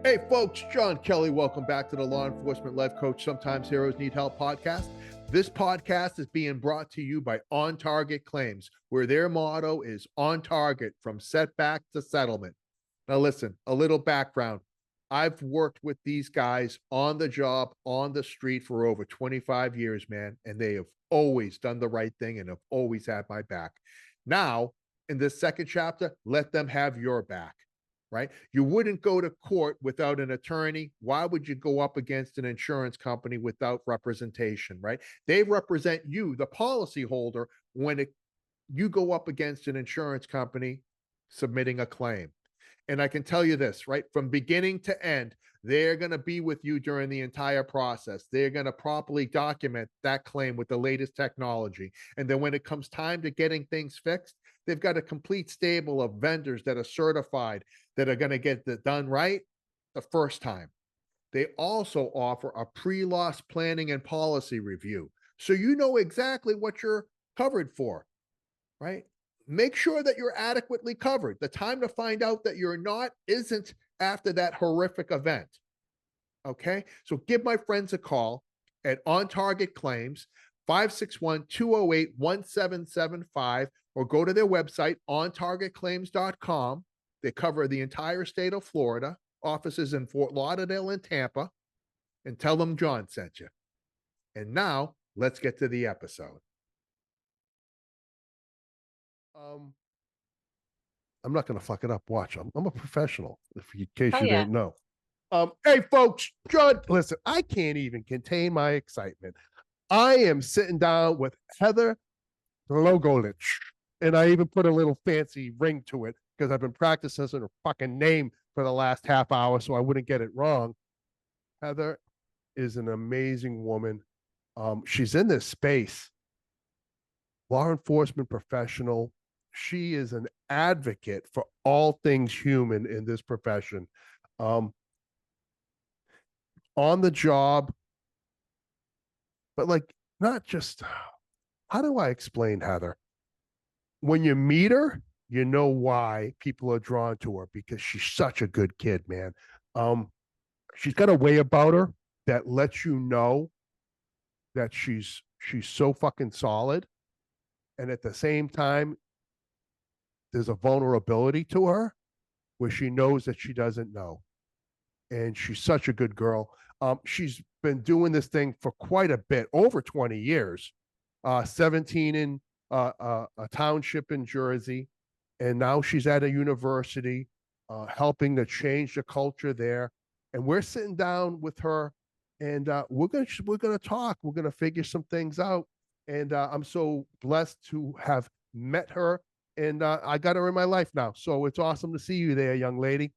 Hey, folks, John Kelly. Welcome back to the Law Enforcement Life Coach Sometimes Heroes Need Help podcast. This podcast is being brought to you by On Target Claims, where their motto is on target from setback to settlement. Now, listen, a little background. I've worked with these guys on the job, on the street for over 25 years, man, and they have always done the right thing and have always had my back. Now, in this second chapter, let them have your back. Right? You wouldn't go to court without an attorney. Why would you go up against an insurance company without representation, right? They represent you, the policyholder, when you go up against an insurance company submitting a claim. And I can tell you this, right? From beginning to end, they're going to be with you during the entire process. They're going to properly document that claim with the latest technology. And then when it comes time to getting things fixed, they've got a complete stable of vendors that are certified that are going to get it done right the first time. They also offer a pre-loss planning and policy review. So you know exactly what you're covered for, right? Make sure that you're adequately covered. The time to find out that you're not isn't after that horrific event. Okay? So give my friends a call at On Target Claims, 561-208-1775, or go to their website, ontargetclaims.com. They cover the entire state of Florida, offices in Fort Lauderdale and Tampa, and tell them John sent you. And now, let's get to the episode. I'm not going to fuck it up. Watch. I'm a professional, in case you didn't know. Hey, folks, John, listen, I can't even contain my excitement. I am sitting down with Heather Glogolich, and I even put a little fancy ring to it because I've been practicing her fucking name for the last half hour so I wouldn't get it wrong. Heather is an amazing woman. She's in this space, law enforcement professional. She is an advocate for all things human in this profession. On the job, but like not just, how do I explain Heather? When you meet her, you know why people are drawn to her, because she's such a good kid, man. She's got a way about her that lets you know that she's so fucking solid, and at the same time, there's a vulnerability to her where she knows that she doesn't know, and she's such a good girl. She's been doing this thing for quite a bit, over 20 years. 17 in a township in Jersey, and now she's at a university, helping to change the culture there. And we're sitting down with her, and we're gonna talk. We're gonna figure some things out. And I'm so blessed to have met her, and I got her in my life now. So it's awesome to see you there, young lady.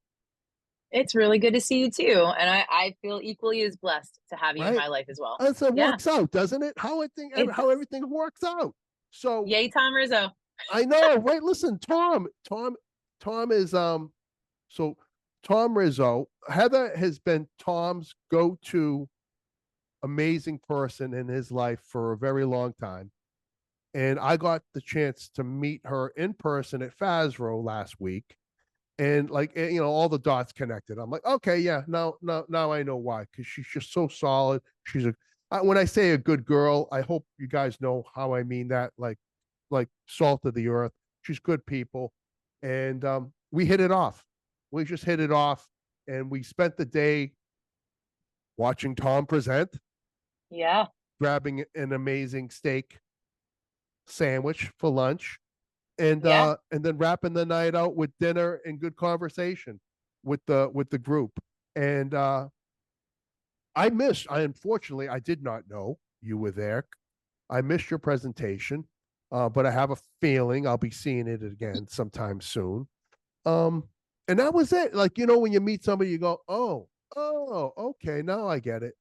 It's really good to see you too. And I feel equally as blessed to have you in Right? my life as well. And so it Yeah. works out, doesn't it? It How does. everything works out. So Yay, Tom Rizzo. I know, right? Listen, Tom is so Tom Rizzo. Heather has been Tom's go-to amazing person in his life for a very long time. And I got the chance to meet her in person at Fazro last week. And like, all the dots connected. I'm like, okay, yeah, now I know why. Because she's just so solid. She's when I say a good girl, I hope you guys know how I mean that. Like salt of the earth. She's good people, and we hit it off. We just hit it off, and we spent the day watching Tom present, Yeah. grabbing an amazing steak sandwich for lunch, Yeah. and then wrapping the night out with dinner and good conversation with the group. And I unfortunately I did not know you were there. I missed your presentation, but I have a feeling I'll be seeing it again sometime soon. Um, and that was it. Like, when you meet somebody, you go, oh, okay, now I get it.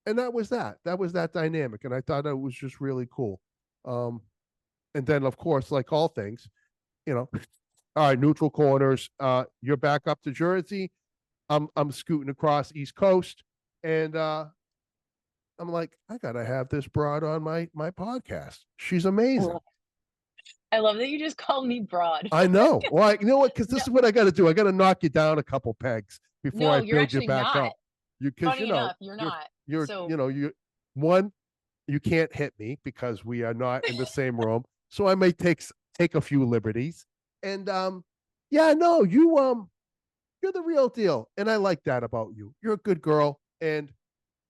And that was that. That was that dynamic. And I thought that was just really cool. Um, and then of course, like all things, all right, neutral corners. You're back up to Jersey. I'm scooting across East Coast, and I'm like, I gotta have this broad on my podcast. She's amazing. I love that you just called me broad. I know. Well, you know what? Because this No, is what I got to do. I got to knock you down a couple pegs before I no, you're build you actually back not. up. Because Funny enough, you're not. So you one, you can't hit me because we are not in the same room. So I may take a few liberties. And yeah, no, you're the real deal. And I like that about you. You're a good girl and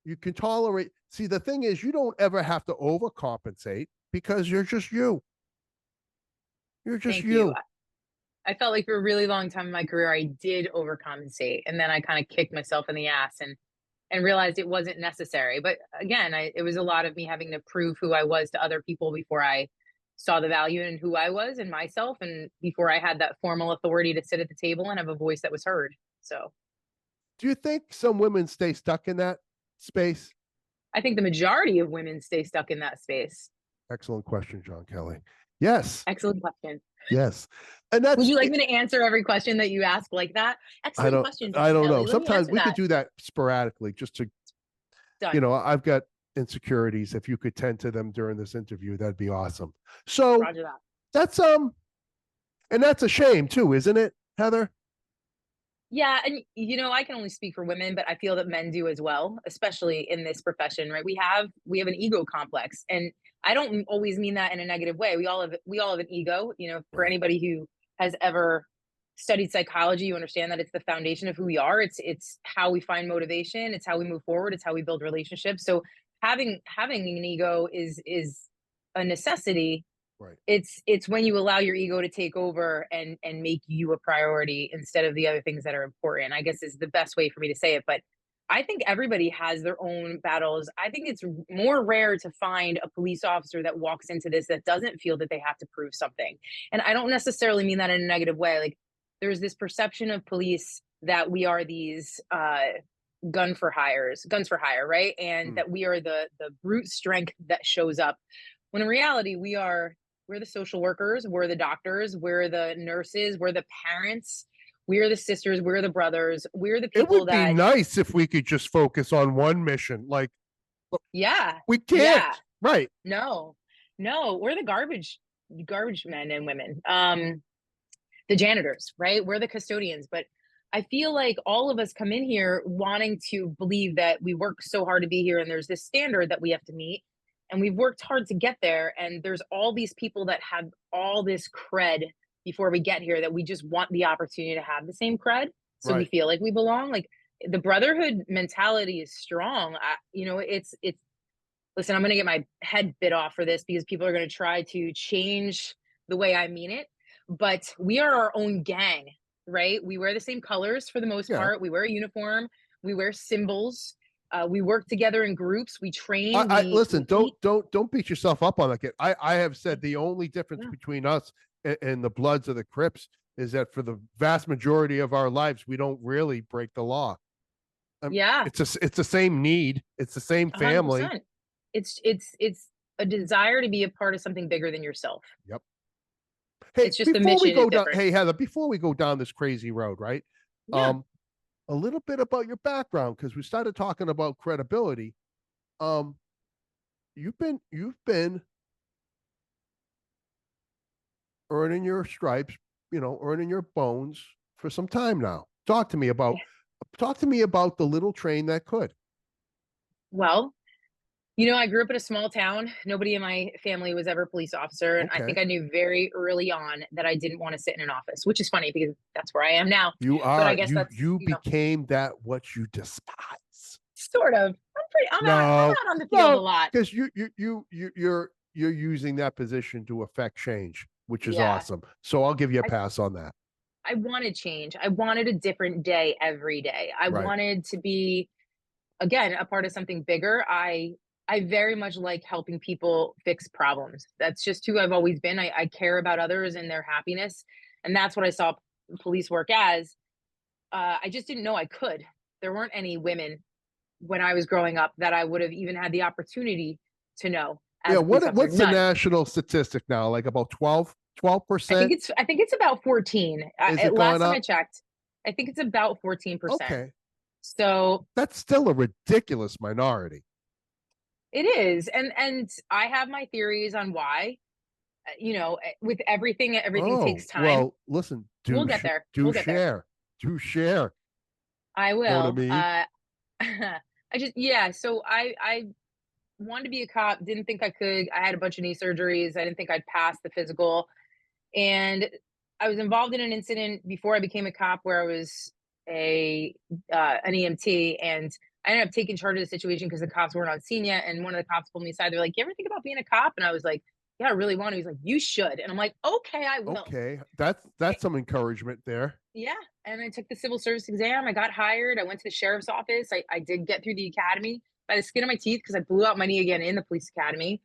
you can tolerate. See, the thing is, you don't ever have to overcompensate because you're just you. You're just thank you. you. I felt like for a really long time in my career, I did overcompensate, and then I kind of kicked myself in the ass and realized it wasn't necessary. But again, it was a lot of me having to prove who I was to other people before I saw the value in who I was and myself, and before I had that formal authority to sit at the table and have a voice that was heard. So Do you think some women stay stuck in that space? I think the majority of women stay stuck in that space. Excellent question, John Kelly. Yes, Excellent question. yes, and Would that's. you like me to answer every question that you ask like that? I Excellent don't. question, I John don't know. Kelly. Let me Sometimes answer we could that. do that sporadically, just to Done. I've got insecurities. If you could tend to them during this interview, that'd be awesome. So Roger that. that's and that's a shame too, isn't it, Heather? Yeah, and I can only speak for women, but I feel that men do as well, especially in this profession, right? We have an ego complex, and I don't always mean that in a negative way. We all have an ego. For Right. anybody who has ever studied psychology, you understand that it's the foundation of who we are. It's how we find motivation. It's how we move forward. It's how we build relationships. So having an ego is a necessity. Right. It's when you allow your ego to take over and make you a priority instead of the other things that are important, I guess, is the best way for me to say it. But I think everybody has their own battles. I think it's more rare to find a police officer that walks into this that doesn't feel that they have to prove something. And I don't necessarily mean that in a negative way. Like, there's this perception of police that we are these guns for hire, right? And Hmm. that we are the brute strength that shows up, when in reality we're the social workers, we're the doctors, we're the nurses, we're the parents, we're the sisters, we're the brothers, we're the It people would be that, nice if we could just focus on one mission. Like yeah, we yeah, can't. Right. no, no, we're the garbage men and women, the janitors, right? We're the custodians. But I feel like all of us come in here wanting to believe that we work so hard to be here and there's this standard that we have to meet. And we've worked hard to get there. And there's all these people that have all this cred before we get here that we just want the opportunity to have the same cred. So we Right. feel like we belong. Like, the brotherhood mentality is strong. It's listen, I'm going to get my head bit off for this because people are going to try to change the way I mean it. But we are our own gang, right? We wear the same colors for the most Yeah. part. We wear a uniform. We wear symbols. We work together in groups. We train. I listen. We eat. Don't beat yourself up on that, kid. I have said the only difference Yeah. between us and the Bloods of the Crips is that for the vast majority of our lives, we don't really break the law. Yeah. It's the same need. It's the same family. 100%. It's a desire to be a part of something bigger than yourself. Yep. Hey, It's just the before we mission is go down, different. hey Heather, before we go down this crazy road, right? Yeah. Um, a little bit about your background because we started talking about credibility. Um, you've been earning your stripes, earning your bones for some time now. Talk to me about the little train that could. Well, I grew up in a small town. Nobody in my family was ever a police officer. And I Okay. think I knew very early on that I didn't want to sit in an office, which is funny because that's where I am now. You But I are guess that's, you became that what you despise. sort of, No, I'm out on the field a no, lot. because you're using that position to affect change, which is Yeah. awesome. So I'll give you a I, pass on that. I wanted change. I wanted a different day every day. I Right. wanted to be, again, a part of something bigger. I very much like helping people fix problems. That's just who I've always been. I care about others and their happiness. And that's what I saw police work as. I just didn't know I could. There weren't any women when I was growing up that I would have even had the opportunity to know Yeah. as a police officer. What's the None. national statistic now? Like about 12%? I think it's about 14. Is it Last gone time I up? checked, I think it's about 14%. Okay. So That's still a ridiculous minority. it is. And I have my theories on why. with everything Oh, takes time. well, listen, We'll get there. do We'll get there. share. Do share. I Know what I will. mean? I just yeah, so I wanted to be a cop, didn't think I could. I had a bunch of knee surgeries. I didn't think I'd pass the physical. And I was involved in an incident before I became a cop where I was a an EMT, and I ended up taking charge of the situation because the cops weren't on scene yet. And one of the cops pulled me aside. They're like, "You ever think about being a cop?" And I was like, "Yeah, I really want to." He's like, "You should." And I'm like, "Okay, I will." Okay. That's some encouragement there. Yeah. And I took the civil service exam. I got hired. I went to the sheriff's office. I did get through the academy by the skin of my teeth because I blew out my knee again in the police academy.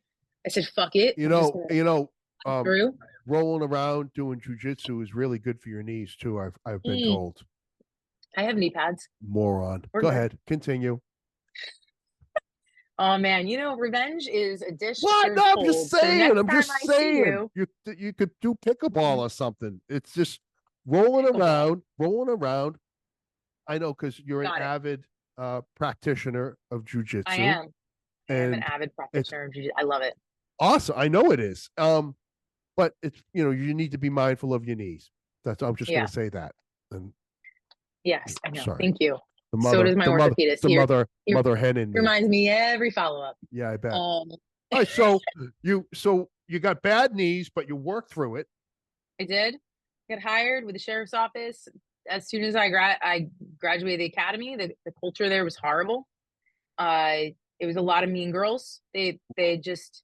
I said, "Fuck it. You I'm just know, gonna you know, come um, through." rolling around doing jujitsu is really good for your knees too. I've been Mm, told. I have knee pads. Moron. We're Go good. ahead. Continue. Oh man, revenge is a dish What? served No, I'm just cold. So saying. next I'm time just I see saying. you, You could do pickleball mm, or something. It's just pickleball. rolling around. I know because you're an Got it. avid practitioner of I jujitsu, am. I am an and avid it's practitioner of jiu. I love it. awesome. I know it is. But it's you need to be mindful of your knees. That's I'm just going Yeah. to say that. And Yes, I know. sorry, Thank you. So does my it's orthopedist. the He mother hen in me. reminds me every follow up. Yeah, I bet. Um, All right, so you got bad knees, but you worked through it. I did get hired with the sheriff's office as soon as I graduated the academy. The culture there was horrible. It was a lot of mean girls. They just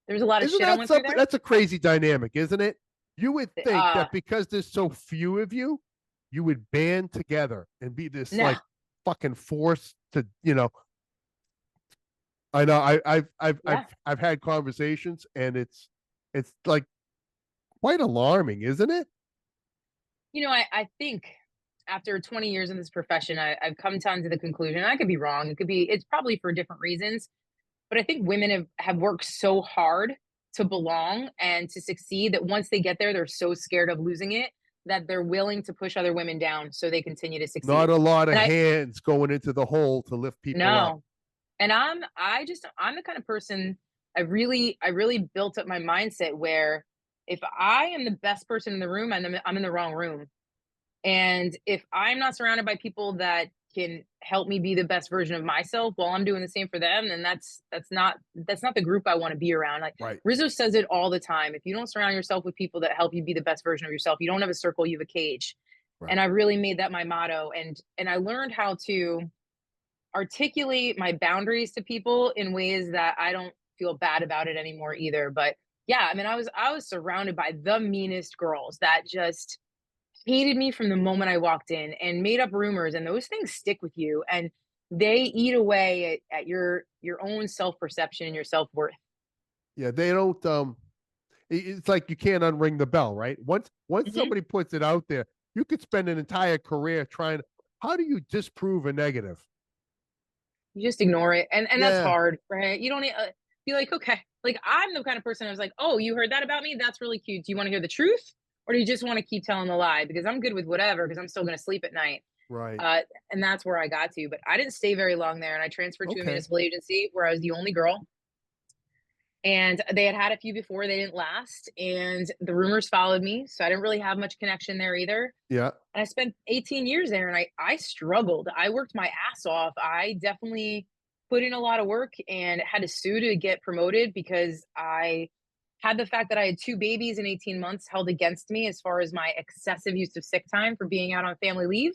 there was a lot of Isn't shit I that went through something? there. That's a crazy dynamic, isn't it? You would think Uh, that because there's so few of you, you would band together and be this no, like fucking force to, I know yeah. I've had conversations and it's like quite alarming, isn't it? I think after 20 years in this profession, I've come down to the conclusion. I could be wrong. It's probably for different reasons, but I think women have worked so hard to belong and to succeed that once they get there, they're so scared of losing it that they're willing to push other women down so they continue to Not succeed. a lot of And I hands going into the hole to lift people up. no, and I'm the kind of person I really built up my mindset where if I am the best person in the room, I'm in the wrong room. And if I'm not surrounded by people that can help me be the best version of myself while I'm doing the same for them, then that's not the group I want to be around. Like Right. Rizzo says it all the time. If you don't surround yourself with people that help you be the best version of yourself, you don't have a circle, you have a cage. And Right. I really made that my motto. And I learned how to articulate my boundaries to people in ways that I don't feel bad about it anymore either. But yeah, I mean, I was surrounded by the meanest girls that just hated me from the moment I walked in and made up rumors, and those things stick with you and they eat away at your own self-perception and your self-worth. Yeah, they don't it's like you can't unring the bell, right? Once Mhm. somebody puts it out there, you could spend an entire career trying to, how do you disprove a negative? You just ignore it, and that's Yeah, hard, right? You don't be like, okay, like I'm the kind of person I was like, oh, you heard that about me? That's really cute. Do you want to hear the truth, or do you just want to keep telling the lie? Because I'm good with whatever, because I'm still going to sleep at night. right. Uh, and that's where I got to. But I didn't stay very long there, and I transferred to a Okay. municipal agency where I was the only girl. And they had a few before, they didn't last, and the rumors followed me, so I didn't really have much connection there either. Yeah. And I spent 18 years there, and I struggled. I worked my ass off. I definitely put in a lot of work and had to sue to get promoted because I had the fact that I had 2 babies in 18 months held against me as far as my excessive use of sick time for being out on family leave.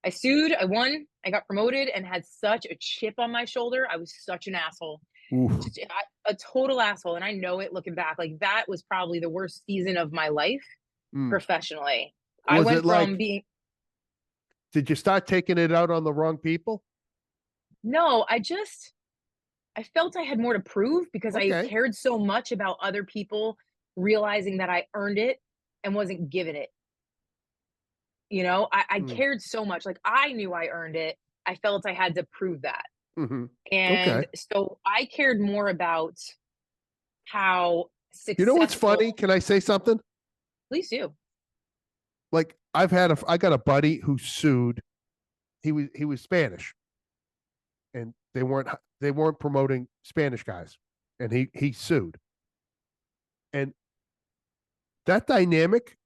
I sued, I won, I got promoted and had such a chip on my shoulder. I was such an asshole. Oof. Just a total asshole, and I know it looking back. Like, that was probably the worst season of my life Mm. professionally. I Was it went from like, being did you start taking it out on the wrong people? no, I felt I had more to prove because I Okay. cared so much about other people realizing that I earned it and wasn't given it. I Mm. cared so much. Like, I knew I earned it. I felt I had to prove that. Hmm. And Okay. so I cared more about how You know what's funny? successful. Can I say something? Please do. Like I got a buddy who sued. He was Spanish, and they weren't promoting Spanish guys, and he sued. And that dynamic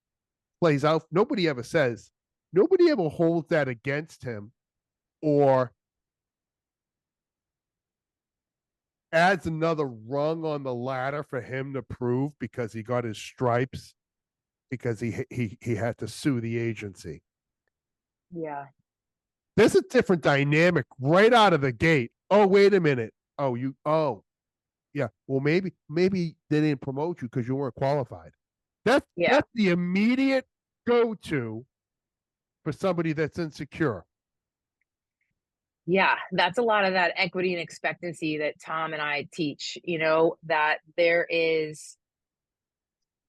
plays out. Nobody ever holds that against him or adds another rung on the ladder for him to prove because he got his stripes because he had to sue the agency. Yeah. There's a different dynamic right out of the gate. Oh, wait a minute. Yeah. Well, maybe they didn't promote you because you weren't qualified. Yeah. That's the immediate go-to for somebody that's insecure. Yeah, that's a lot of that equity and expectancy that Tom and I teach, that there is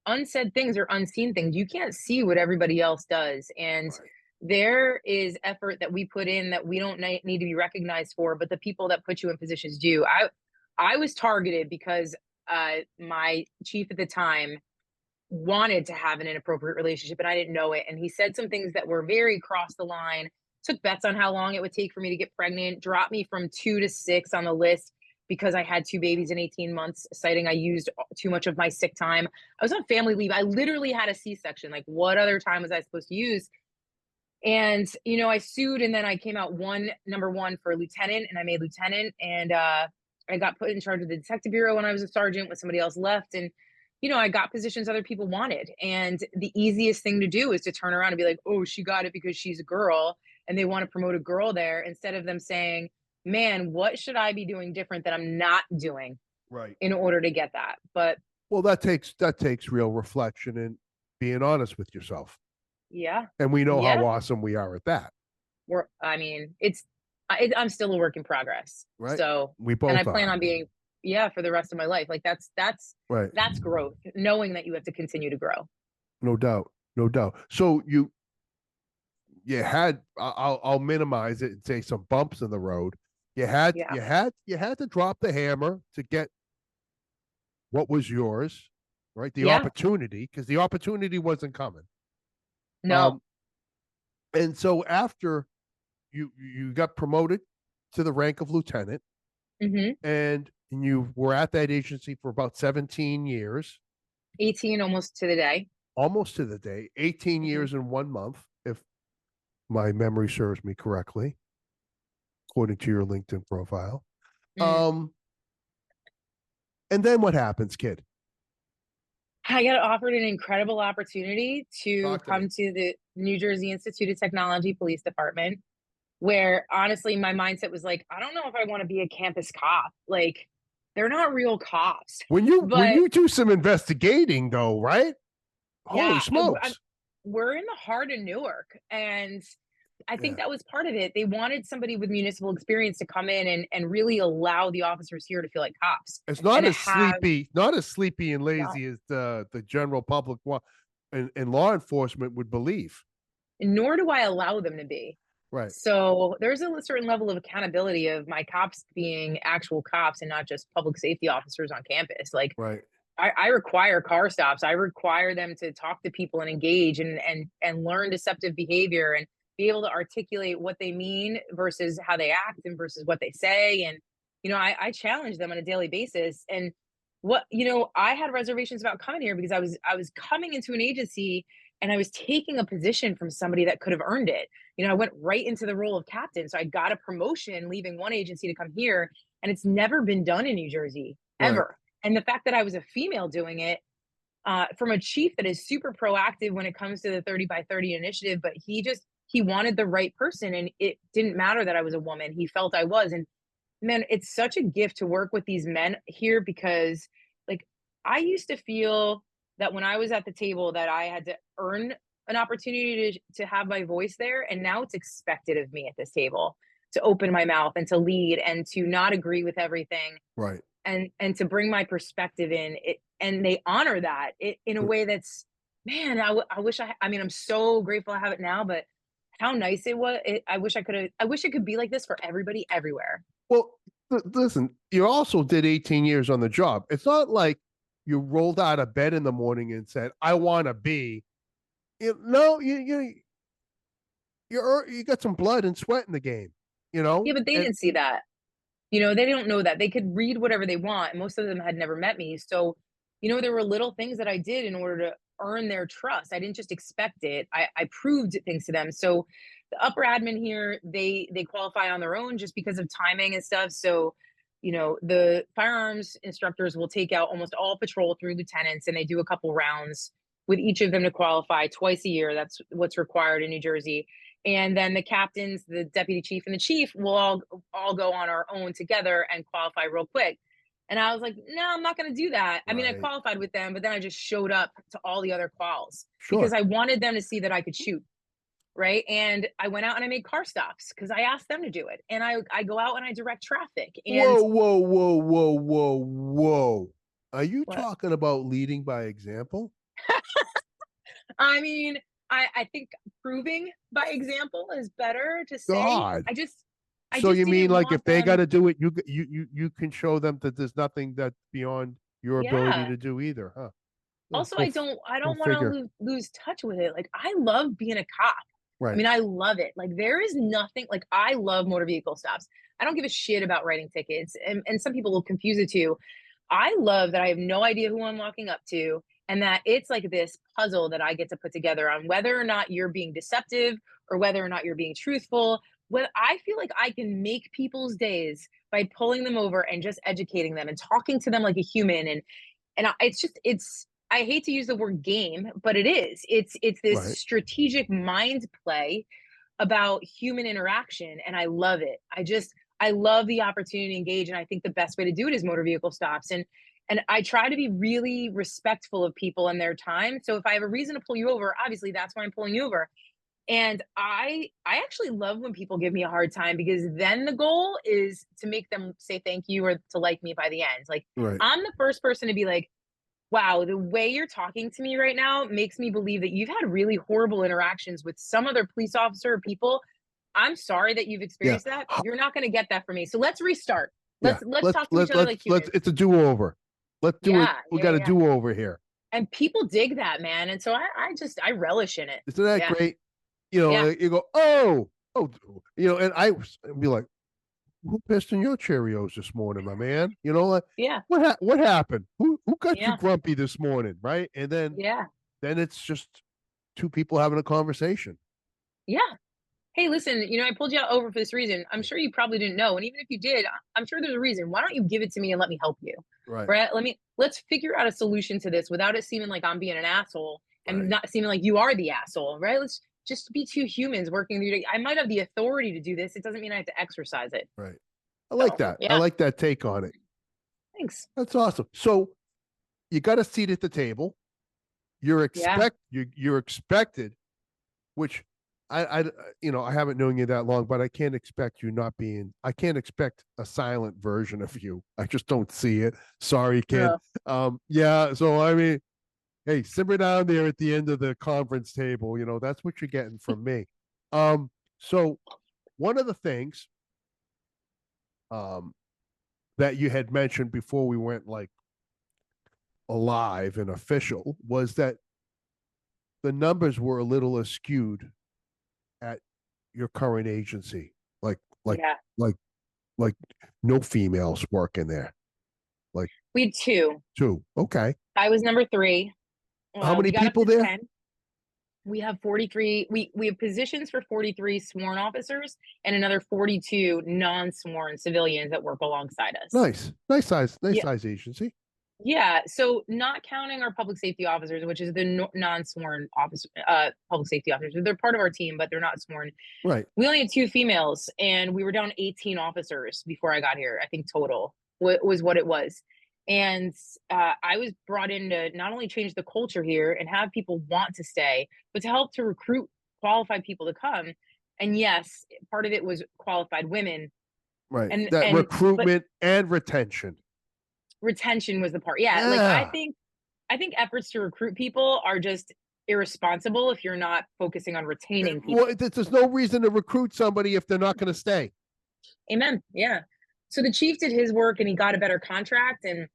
unsaid things or unseen things. You can't see what everybody else does. And Right. there is effort that we put in that we don't need to be recognized for, but the people that put you in positions do. I was targeted because my chief at the time wanted to have an inappropriate relationship and I didn't know it. And he said some things that were very cross the line, took bets on how long it would take for me to get pregnant, dropped me from 2 to 6 on the list because I had 2 babies in 18 months, citing I used too much of my sick time. I was on family leave. I literally had a C-section. Like, what other time was I supposed to use? And, I sued and then I came out number one for lieutenant and I made lieutenant. And I got put in charge of the detective bureau when I was a sergeant when somebody else left. And, I got positions other people wanted. And the easiest thing to do is to turn around and be like, oh, she got it because she's a girl. And they want to promote a girl there instead of them saying, man, what should I be doing different that I'm not doing Right. in order to get that? But well, that takes real reflection and being honest with yourself. yeah. And we know Yeah. how awesome we are at that. I'm still a work in progress. Right. So, We and both I plan are. on being, for the rest of my life. Like right. That's growth, knowing that you have to continue to grow. No doubt. No doubt. So you had, I'll minimize it and say some bumps in the road. Yeah. You had to drop the hammer to get what was yours, right? The Yeah. opportunity, because the opportunity wasn't coming. No. And so after you got promoted to the rank of lieutenant, and you were at that agency for about 17 years. 18 almost to the day. Almost to the day. 18 years and 1 month, if my memory serves me correctly, according to your LinkedIn profile. And then what happens, kid? I got offered an incredible opportunity to come to the New Jersey Institute of Technology Police Department, where honestly my mindset was like, I don't know if I want to be a campus cop. Like, they're not real cops. When you do some investigating, though, right? Yeah, Holy smokes! We're in the heart of Newark, and I think that was part of it. They wanted somebody with municipal experience to come in and really allow the officers here to feel like cops. It's not and as sleepy, and no, lazy as the general public and law enforcement would believe. nor do I allow them to be. Right. So there's a certain level of accountability of my cops being actual cops and not just public safety officers on campus. Like, right. I require car stops. I require them to talk to people and engage and learn deceptive behavior and be able to articulate what they mean versus how they act and versus what they say. And, I challenge them on a daily basis. And I had reservations about coming here because I was coming into an agency and I was taking a position from somebody that could have earned it. I went right into the role of captain. So I got a promotion leaving one agency to come here. And it's never been done in New Jersey, ever. Right. And the fact that I was a female doing it, from a chief that is super proactive when it comes to the 30 by 30 initiative, but he wanted the right person. And it didn't matter that I was a woman. He felt I was. And man, it's such a gift to work with these men here because, like, I used to feel that when I was at the table that I had to earn an opportunity to have my voice there. And now it's expected of me at this table to open my mouth and to lead and to not agree with everything. Right. And to bring my perspective in it, and they honor that in a way that's, man, I wish I'm so grateful I have it now, but how nice it was. I wish it could be like this for everybody everywhere. Well, listen, you also did 18 years on the job. It's not like you rolled out of bed in the morning and said, I want to be, no, you got some blood and sweat in the game, Yeah, but they didn't see that. They don't know that. They could read whatever they want. And most of them had never met me. So, there were little things that I did in order to earn their trust. I didn't just expect it. I proved things to them. So the upper admin here, they qualify on their own just because of timing and stuff. So, the firearms instructors will take out almost all patrol through lieutenants, and they do a couple rounds with each of them to qualify twice a year. That's what's required in New Jersey. And then the captains, the deputy chief, and the chief will all go on our own together and qualify real quick. And I was like, no, I'm not going to do that. I mean, I Right. qualified with them, but then I just showed up to all the other quals because Sure. I wanted them to see that I could shoot. Right. And I went out and I made car stops because I asked them to do it. And I go out and I direct traffic. And Whoa, whoa, whoa, whoa, whoa, whoa. Are you what? talking about leading by example? I mean, I think proving by example is better to say. God. I So just you mean didn't like if want they got them. to do it, you can show them that there's nothing that's beyond your ability Yeah. to do either, huh? Also, Go, I go don't want to figure. lose touch with it. Like, I love being a cop. I Right. mean, I love it. Like, there is nothing like, I love motor vehicle stops. I don't give a shit about writing tickets. And some people will confuse it too. I love that I have no idea who I'm walking up to, and that it's like this puzzle that I get to put together on whether or not you're being deceptive or whether or not you're being truthful. When I feel like I can make people's days by pulling them over and just educating them and talking to them like a human. It's I hate to use the word game, but it is. It's this Right. strategic mind play about human interaction, and I love it. I love the opportunity to engage, and I think the best way to do it is motor vehicle stops. And I try to be really respectful of people and their time. So if I have a reason to pull you over, obviously that's why I'm pulling you over. And I actually love when people give me a hard time because then the goal is to make them say thank you or to like me by the end. Like, Right. I'm the first person to be like, wow, the way you're talking to me right now makes me believe that you've had really horrible interactions with some other police officer or people. I'm sorry that you've Yeah. experienced that. You're not going to get that from me. So let's restart. Yeah. Let's talk to each other like Let's humans. it's a do-over. Let's do it. Yeah, We yeah, got a yeah. do-over here. And people dig that, man. And so I relish in it. Isn't that Yeah, great? yeah, You go, oh, and I'd be like, who pissed in your Cheerios this morning, my man? Like, yeah, what happened? Who got you yeah, grumpy this morning, right? And yeah, then it's just two people having a conversation. yeah. Hey, listen, I pulled you out over for this reason. I'm sure you probably didn't know. And even if you did, I'm sure there's a reason. Why don't you give it to me and let me help you? Right, Right? Let's figure out a solution to this without it seeming like I'm being an asshole and right, not seeming like you are the asshole, right? Let's just be two humans working through. I might have the authority to do this. It doesn't mean I have to exercise it. right. I like So, that. I yeah, like that take on it. thanks. That's awesome. So you got a seat at the table. Yeah. You're expected, which I haven't known you that long, but I can't expect you not being. I can't expect a silent version of you. I just don't see it. Sorry, kid. Uh, Yeah. So I mean, hey, simmer down there at the end of the conference table. That's what you're getting from me. So one of the things um that you had mentioned before we went like alive and official was that the numbers were a little askewed at your current agency. Like like yeah. like like no females working there. Like We had two. two. Okay. I was number three. How many We got up people to there? 10. We have 43. We have positions for 43 sworn officers and another 42 non-sworn civilians that work alongside us. Nice. Nice Yeah. size agency. Yeah. So not counting our public safety officers, which is the non-sworn officer, public safety officers. They're part of our team, but they're not sworn. Right. We only had two females, and we were down 18 officers before I got here. I think total was what it was. And I was brought in to not only change the culture here and have people want to stay, but to help to recruit qualified people to come. And yes, part of it was qualified women, Right. and That and but recruitment and retention. retention was the part. Yeah, like I Yeah. think I think efforts to recruit people are just irresponsible if you're not focusing on retaining Well, people. there's no reason to recruit somebody if they're not going to stay. Amen. Yeah. So the chief did his work and he got a better contract, and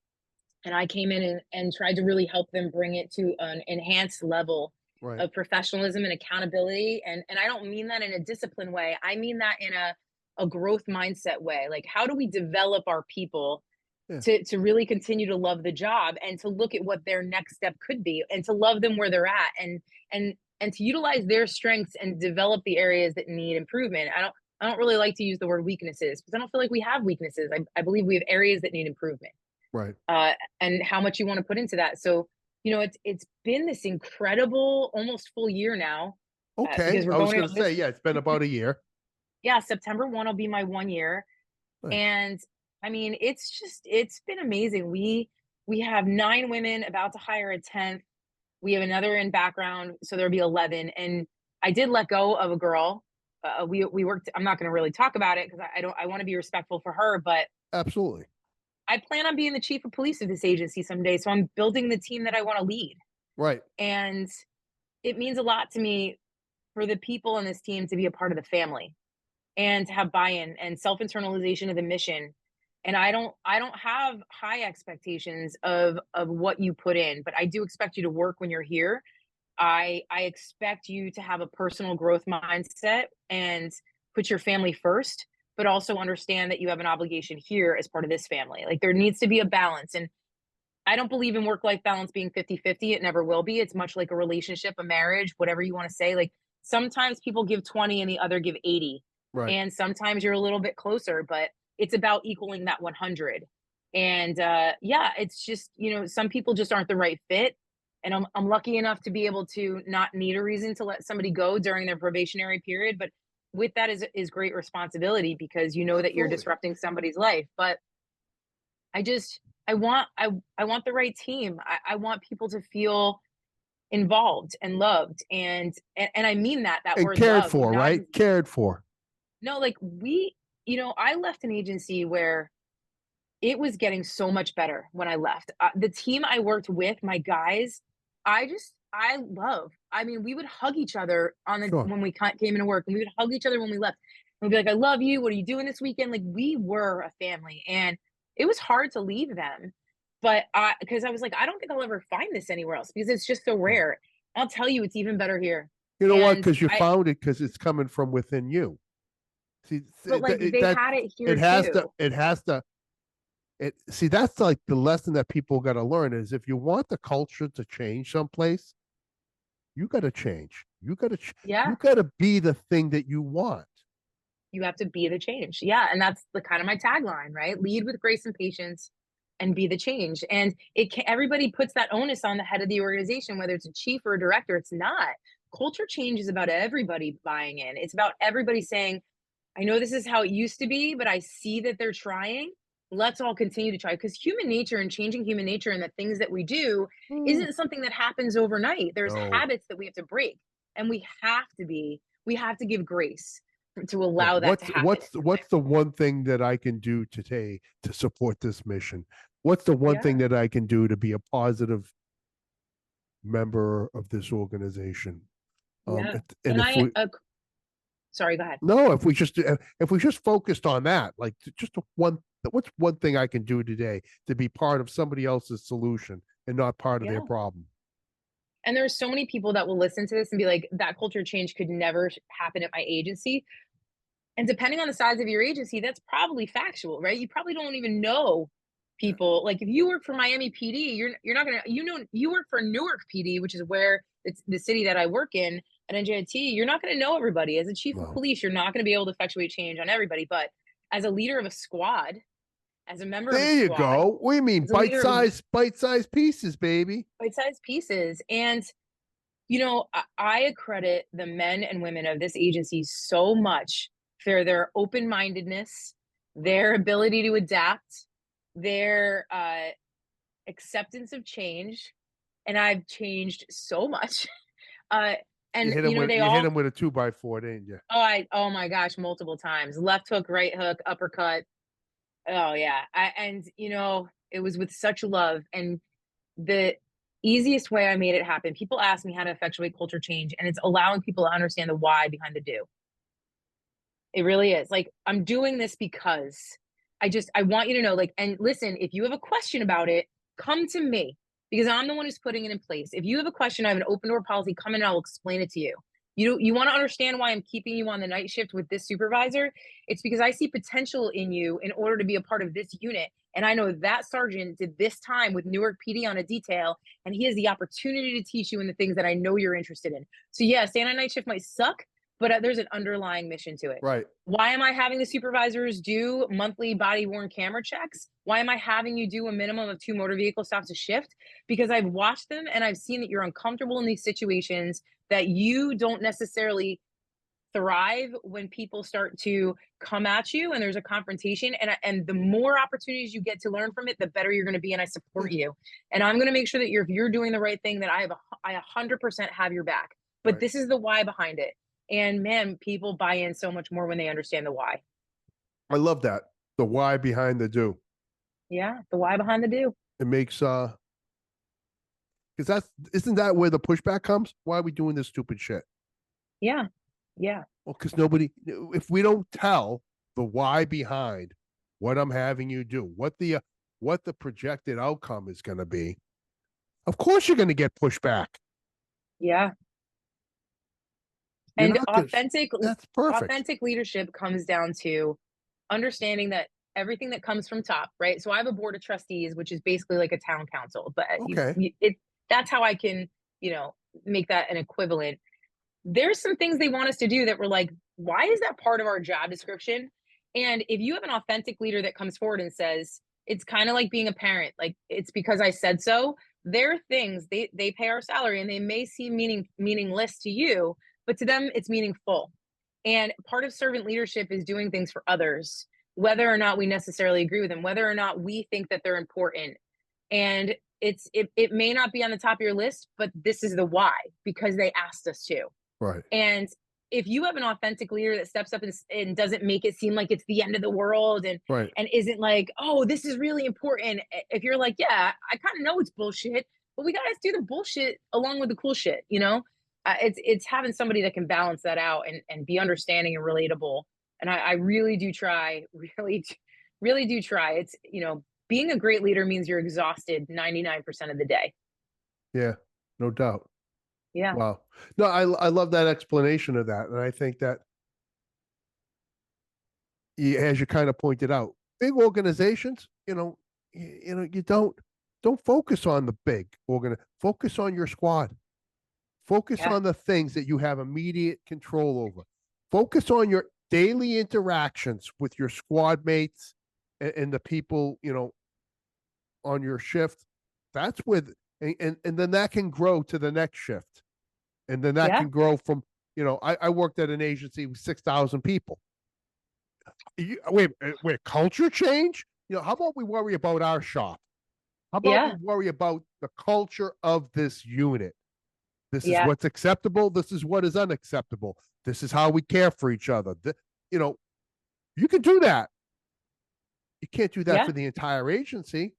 I came in and tried to really help them bring it to an enhanced level Right. of professionalism and accountability. And I don't mean that in a disciplined way. I mean that in a growth mindset way. Like, how do we develop our people Yeah. to really continue to love the job and to look at what their next step could be and to love them where they're at and to utilize their strengths and develop the areas that need improvement. I don't really like to use the word weaknesses because I don't feel like we have weaknesses. I believe we have areas that need improvement. Right. And how much you want to put into that. So, it's been this incredible almost full year now, because Okay. we're I was going in going on to this. say, yeah, it's been about a year. Yeah, September 1 will be my 1 year. Nice. And I mean, it's been amazing. We have 9 women about to hire a 10th. We have another in background, so there'll be 11. And I did let go of a girl. We worked. I'm not going to really talk about it because I don't. I want to be respectful for her, but Absolutely. I plan on being the chief of police of this agency someday. So I'm building the team that I want to lead. Right. And it means a lot to me for the people on this team to be a part of the family and to have buy-in and self-internalization of the mission. And I don't have high expectations of what you put in, but I do expect you to work when you're here. I expect you to have a personal growth mindset and put your family first, but also understand that you have an obligation here as part of this family. Like there needs to be a balance. And I don't believe in work life balance being 50-50. It never will be. It's much like a relationship, a marriage, whatever you want to say. Like sometimes people give 20 and the other give 80. Right. And sometimes you're a little bit closer, but it's about equaling that 100. And yeah, it's just, some people just aren't the right fit. And I'm lucky enough to be able to not need a reason to let somebody go during their probationary period. But with that is great responsibility because you know that you're Absolutely. disrupting somebody's life. But I just I want the right team. I want people to feel involved and loved and I mean that And word cared love, for, not right? Cared for. no, like I left an agency where it was getting so much better when I left. The team I worked with, my guys, I love. I mean, we would hug each other Sure. when we came into work, and we would hug each other when we left. And we'd be like, "I love you. What are you doing this weekend?" Like we were a family, and it was hard to leave them, but because I was like, I don't think I'll ever find this anywhere else because it's just so Right. rare. I'll tell you, it's even better here. You know what? And Because you I, found it because it's coming from within you. See, but like they that had it it here has to, too. it has to, it, see, that's like the lesson that people got to learn is if you want the culture to change someplace, you got to change. You Yeah. got to be the thing that you want. You have to be the change. Yeah, and that's the kind of my tagline, right? Lead with grace and patience and be the change. And everybody puts that onus on the head of the organization, whether it's a chief or a director. It's not. Culture change is about everybody buying in. It's about everybody saying, I know this is how it used to be, but I see that they're trying. Let's all continue to try because human nature and changing human nature and the things that we do Mm, isn't something that happens overnight. There's no. habits that we have to break, and we have to give grace to Yeah. allow that to happen. What's the one thing that I can do today to support this mission? What's the one thing Yeah, that I can do to be a positive member of this organization? yeah. And And if we sorry, go ahead. no, if we just focused on that, like just what's one thing I can do today to be part of somebody else's solution and not part of their Yeah. problem? And there's so many people that will listen to this and be like, that culture change could never happen at my agency. And depending on the size of your agency, that's probably factual, right? You probably don't even know Yeah. people. Like if you work for Miami PD, you're not gonna you work for Newark PD, which is where it's the city that I work in at NJIT. You're not gonna know everybody. As a chief of No. police, you're not gonna be able to effectuate change on everybody. But as a leader of a squad, as a member of a There you squad, go. We mean as a leader of bite-sized pieces, baby. bite-sized pieces, and I accredit the men and women of this agency so much for their open-mindedness, their ability to adapt, their acceptance of change, and I've changed so much. Uh, and they You hit all him with a 2x4, didn't you? oh my gosh, multiple times, left hook, right hook, uppercut. Oh yeah, and it was with such love and the easiest way I made it happen. People ask me how to effectuate culture change, and it's allowing people to understand the why behind the do. It really is. Like, I'm doing this because I want you to know, like, and listen, if you have a question about it, come to me because I'm the one who's putting it in place. If you have a question, I have an open door policy. Come in and I'll explain it to you. You want to understand why I'm keeping you on the night shift with this supervisor? It's because I see potential in you in order to be a part of this unit. And I know that sergeant did this time with Newark PD on a detail, and he has the opportunity to teach you in the things that I know you're interested in. So, yeah, staying on night shift might suck, but there's an underlying mission to it. Right. Why am I having the supervisors do monthly body worn camera checks? Why am I having you do a minimum of 2 motor vehicle stops a shift? Because I've watched them and I've seen that you're uncomfortable in these situations, that you don't necessarily thrive when people start to come at you and there's a confrontation, and the more opportunities you get to learn from it, the better you're going to be, and I support you, and I'm going to make sure that if you're doing the right thing, that I 100% have your back. But Right. this is the why behind it, and man, people buy in so much more when they understand the why. I love that. The why behind the do. Yeah, the why behind the do. It makes because isn't that where the pushback comes? Why are we doing this stupid shit? Yeah, yeah, Well, because nobody, if we don't tell the why behind what I'm having you do, what the projected outcome is going to be, of course you're going to get pushback. yeah. You're And not going. That's perfect. authentic leadership comes down to understanding that everything that comes from top, right? So I have a board of trustees, which is basically like a town council, but Okay. that's how I can, you know, make that an equivalent. There's some things they want us to do that we're like, why is that part of our job description? And if you have an authentic leader that comes forward and says, it's kind of like being a parent, like it's because I said so. There are things they pay our salary and they may seem meaningless to you, but to them it's meaningful. And part of servant leadership is doing things for others, whether or not we necessarily agree with them, whether or not we think that they're important. And it may not be on the top of your list, but this is the why, because they asked us to. Right. And if you have an authentic leader that steps up and doesn't make it seem like it's the end of the world, Right. and isn't like, oh, this is really important. If you're like, yeah, I kind of know it's bullshit, but we gotta do the bullshit along with the cool shit, you know? It's having somebody that can balance that out and be understanding and relatable. And I really do try, really do try. It's, you know, being a great leader means you're exhausted 99% of the day. Yeah. No doubt. Yeah. Wow. No, I love that explanation of that, and I think that as you kind of pointed out, big organizations, you don't focus on the big focus on your squad. Focus Yeah. on the things that you have immediate control over. Focus on your daily interactions with your squad mates and the people, on your shift. That's with and then that can grow to the next shift. And then that Yeah. can grow from, I worked at an agency with 6,000 people. Wait, culture change? How about we worry about our shop? How about we Yeah. worry about the culture of this unit? This is Yeah. what's acceptable. This is what is unacceptable. This is how we care for each other. You know, you can do that. You can't do that Yeah. for the entire agency,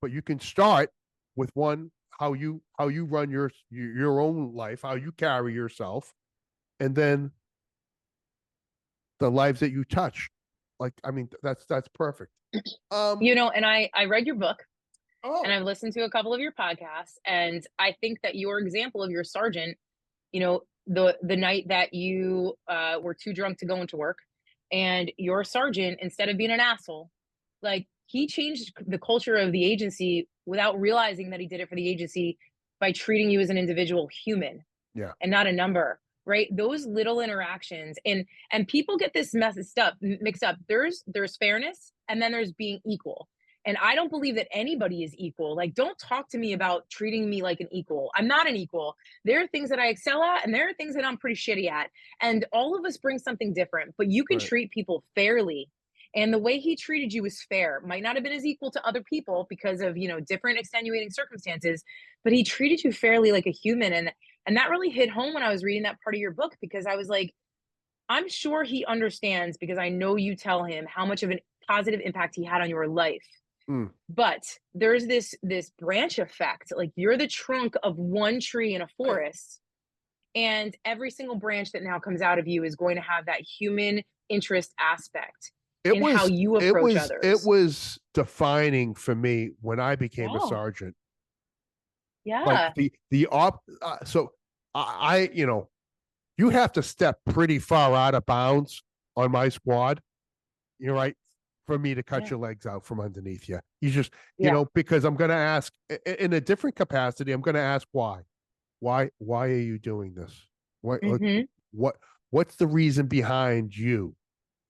but you can start with one how you run your own life, how you carry yourself, and then the lives that you touch. Like, I mean, that's perfect. You know, and I read your book and Oh, I've listened to a couple of your podcasts, and I think that your example of your sergeant, you know, the night that you were too drunk to go into work, and your sergeant, instead of being an asshole, like he changed the culture of the agency without realizing that he did it for the agency by treating you as an individual human yeah. and not a number, right? Those little interactions, and people get this mixed up. There's fairness, and then there's being equal. And I don't believe that anybody is equal. Like, don't talk to me about treating me like an equal. I'm not an equal. There are things that I excel at, and there are things that I'm pretty shitty at. And all of us bring something different, but you can Right. treat people fairly. And the way he treated you was fair. Might not have been as equal to other people because of, you know, different extenuating circumstances, but he treated you fairly like a human. And that really hit home when I was reading that part of your book, because I was like, I'm sure he understands, because I know you tell him how much of a positive impact he had on your life. Mm. But there's this branch effect. Like, you're the trunk of one tree in a Right. forest, and every single branch that now comes out of you is going to have that human interest aspect It in how was you it approach was it others. was defining for me when I became a Oh, sergeant. Like yeah. the op. So I you have to step pretty far out of bounds on my squad. You're right. For me to cut Yeah. your legs out from underneath you. You just, Yeah. because I'm going to ask in a different capacity, I'm going to ask why. Why are you doing this? What, Hmm. what, what's the reason behind you?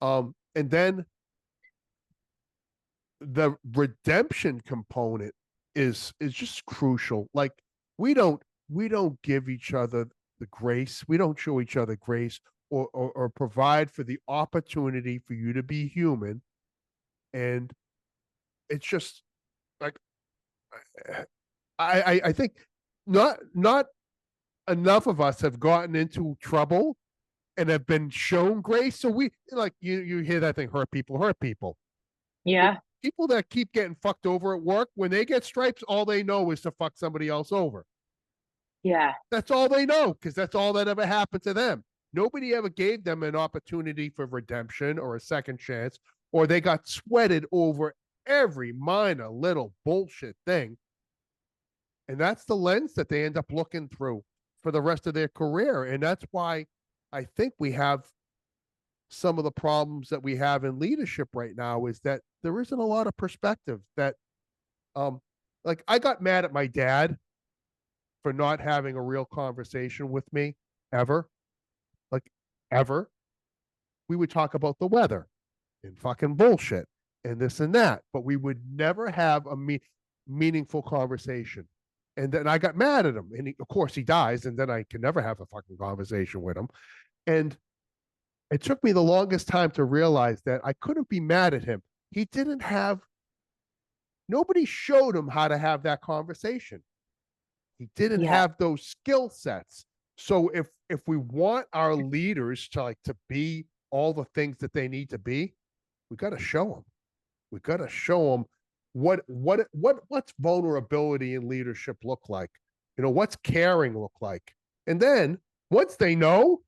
And then the redemption component is just crucial. Like we don't give each other the grace. We don't show each other grace or provide for the opportunity for you to be human. And it's just like I think not enough of us have gotten into trouble and have been shown grace. So we like you hear that thing, hurt people hurt people. But Yeah. people that keep getting fucked over at work, when they get stripes, all they know is to fuck somebody else over. Yeah. That's all they know because that's all that ever happened to them. Nobody ever gave them an opportunity for redemption or a second chance, or they got sweated over every minor little bullshit thing. And that's the lens that they end up looking through for the rest of their career. And that's why I think we have some of the problems that we have in leadership right now is that there isn't a lot of perspective that um like I got mad at my dad for not having a real conversation with me ever. Like ever. We would talk about the weather and fucking bullshit and this and that, but we would never have a meaningful conversation. And then I got mad at him, and of course he dies, and then I can never have a fucking conversation with him. And it took me the longest time to realize that I couldn't be mad at him. He didn't have nobody showed him how to have that conversation. He didn't Yeah. have those skill sets. So if we want our leaders to be all the things that they need to be, we got to show them. We got to show them what's vulnerability in leadership look like. What's caring look like. And then once they know,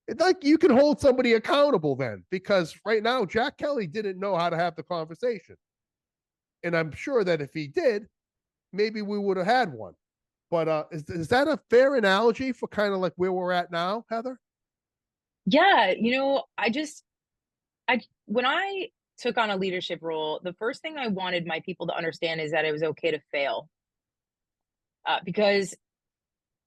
it's like you can hold somebody accountable then, because right now Jack Kelly didn't know how to have the conversation. And I'm sure that if he did, maybe we would have had one. But is that a fair analogy for kind of like where we're at now, Heather? Yeah. When I took on a leadership role, the first thing I wanted my people to understand is that it was okay to fail. Because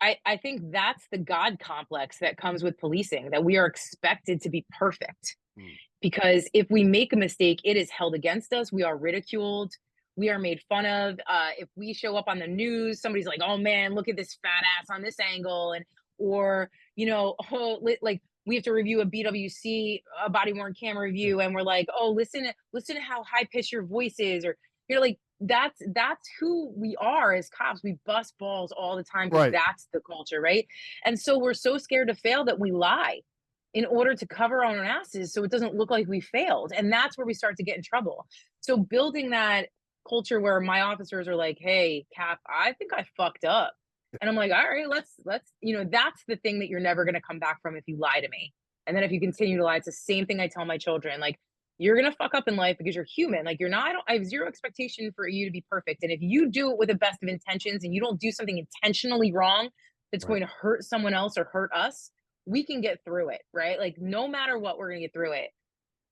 I think that's the God complex that comes with policing, that we are expected to be perfect. Hmm. Because if we make a mistake, it is held against us. We are ridiculed. We are made fun of. If we show up on the news, somebody's like, "Oh man, look at this fat ass on this angle," and or oh, like we have to review a BWC, a body worn camera Yeah. review, and we're like, "Oh, listen to how high pitched your voice is," or like that's who we are as cops. We bust balls all the time because Right. that's the culture, right? And so we're so scared to fail that we lie in order to cover our own asses so it doesn't look like we failed. And that's where we start to get in trouble. So building that culture where my officers are like, "Hey, Cap, I think I fucked up." And I'm like, "All right, that's the thing that you're never going to come back from if you lie to me. And then if you continue to lie, it's the same thing I tell my children. Like, you're going to fuck up in life because you're human. Like, you're not, I have zero expectation for you to be perfect. And if you do it with the best of intentions and you don't do something intentionally wrong that's Right. going to hurt someone else or hurt us, we can get through it, right? Like no matter what, we're going to get through it.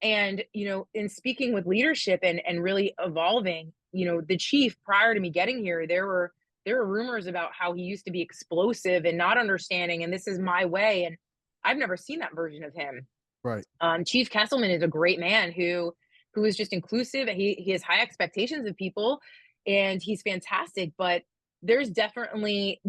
And, in speaking with leadership and really evolving, the chief prior to me getting here, there were rumors about how he used to be explosive and not understanding, and this is my way. And I've never seen that version of him. Right. Chief Kesselman is a great man who is just inclusive. He has high expectations of people, and he's fantastic. But there's definitely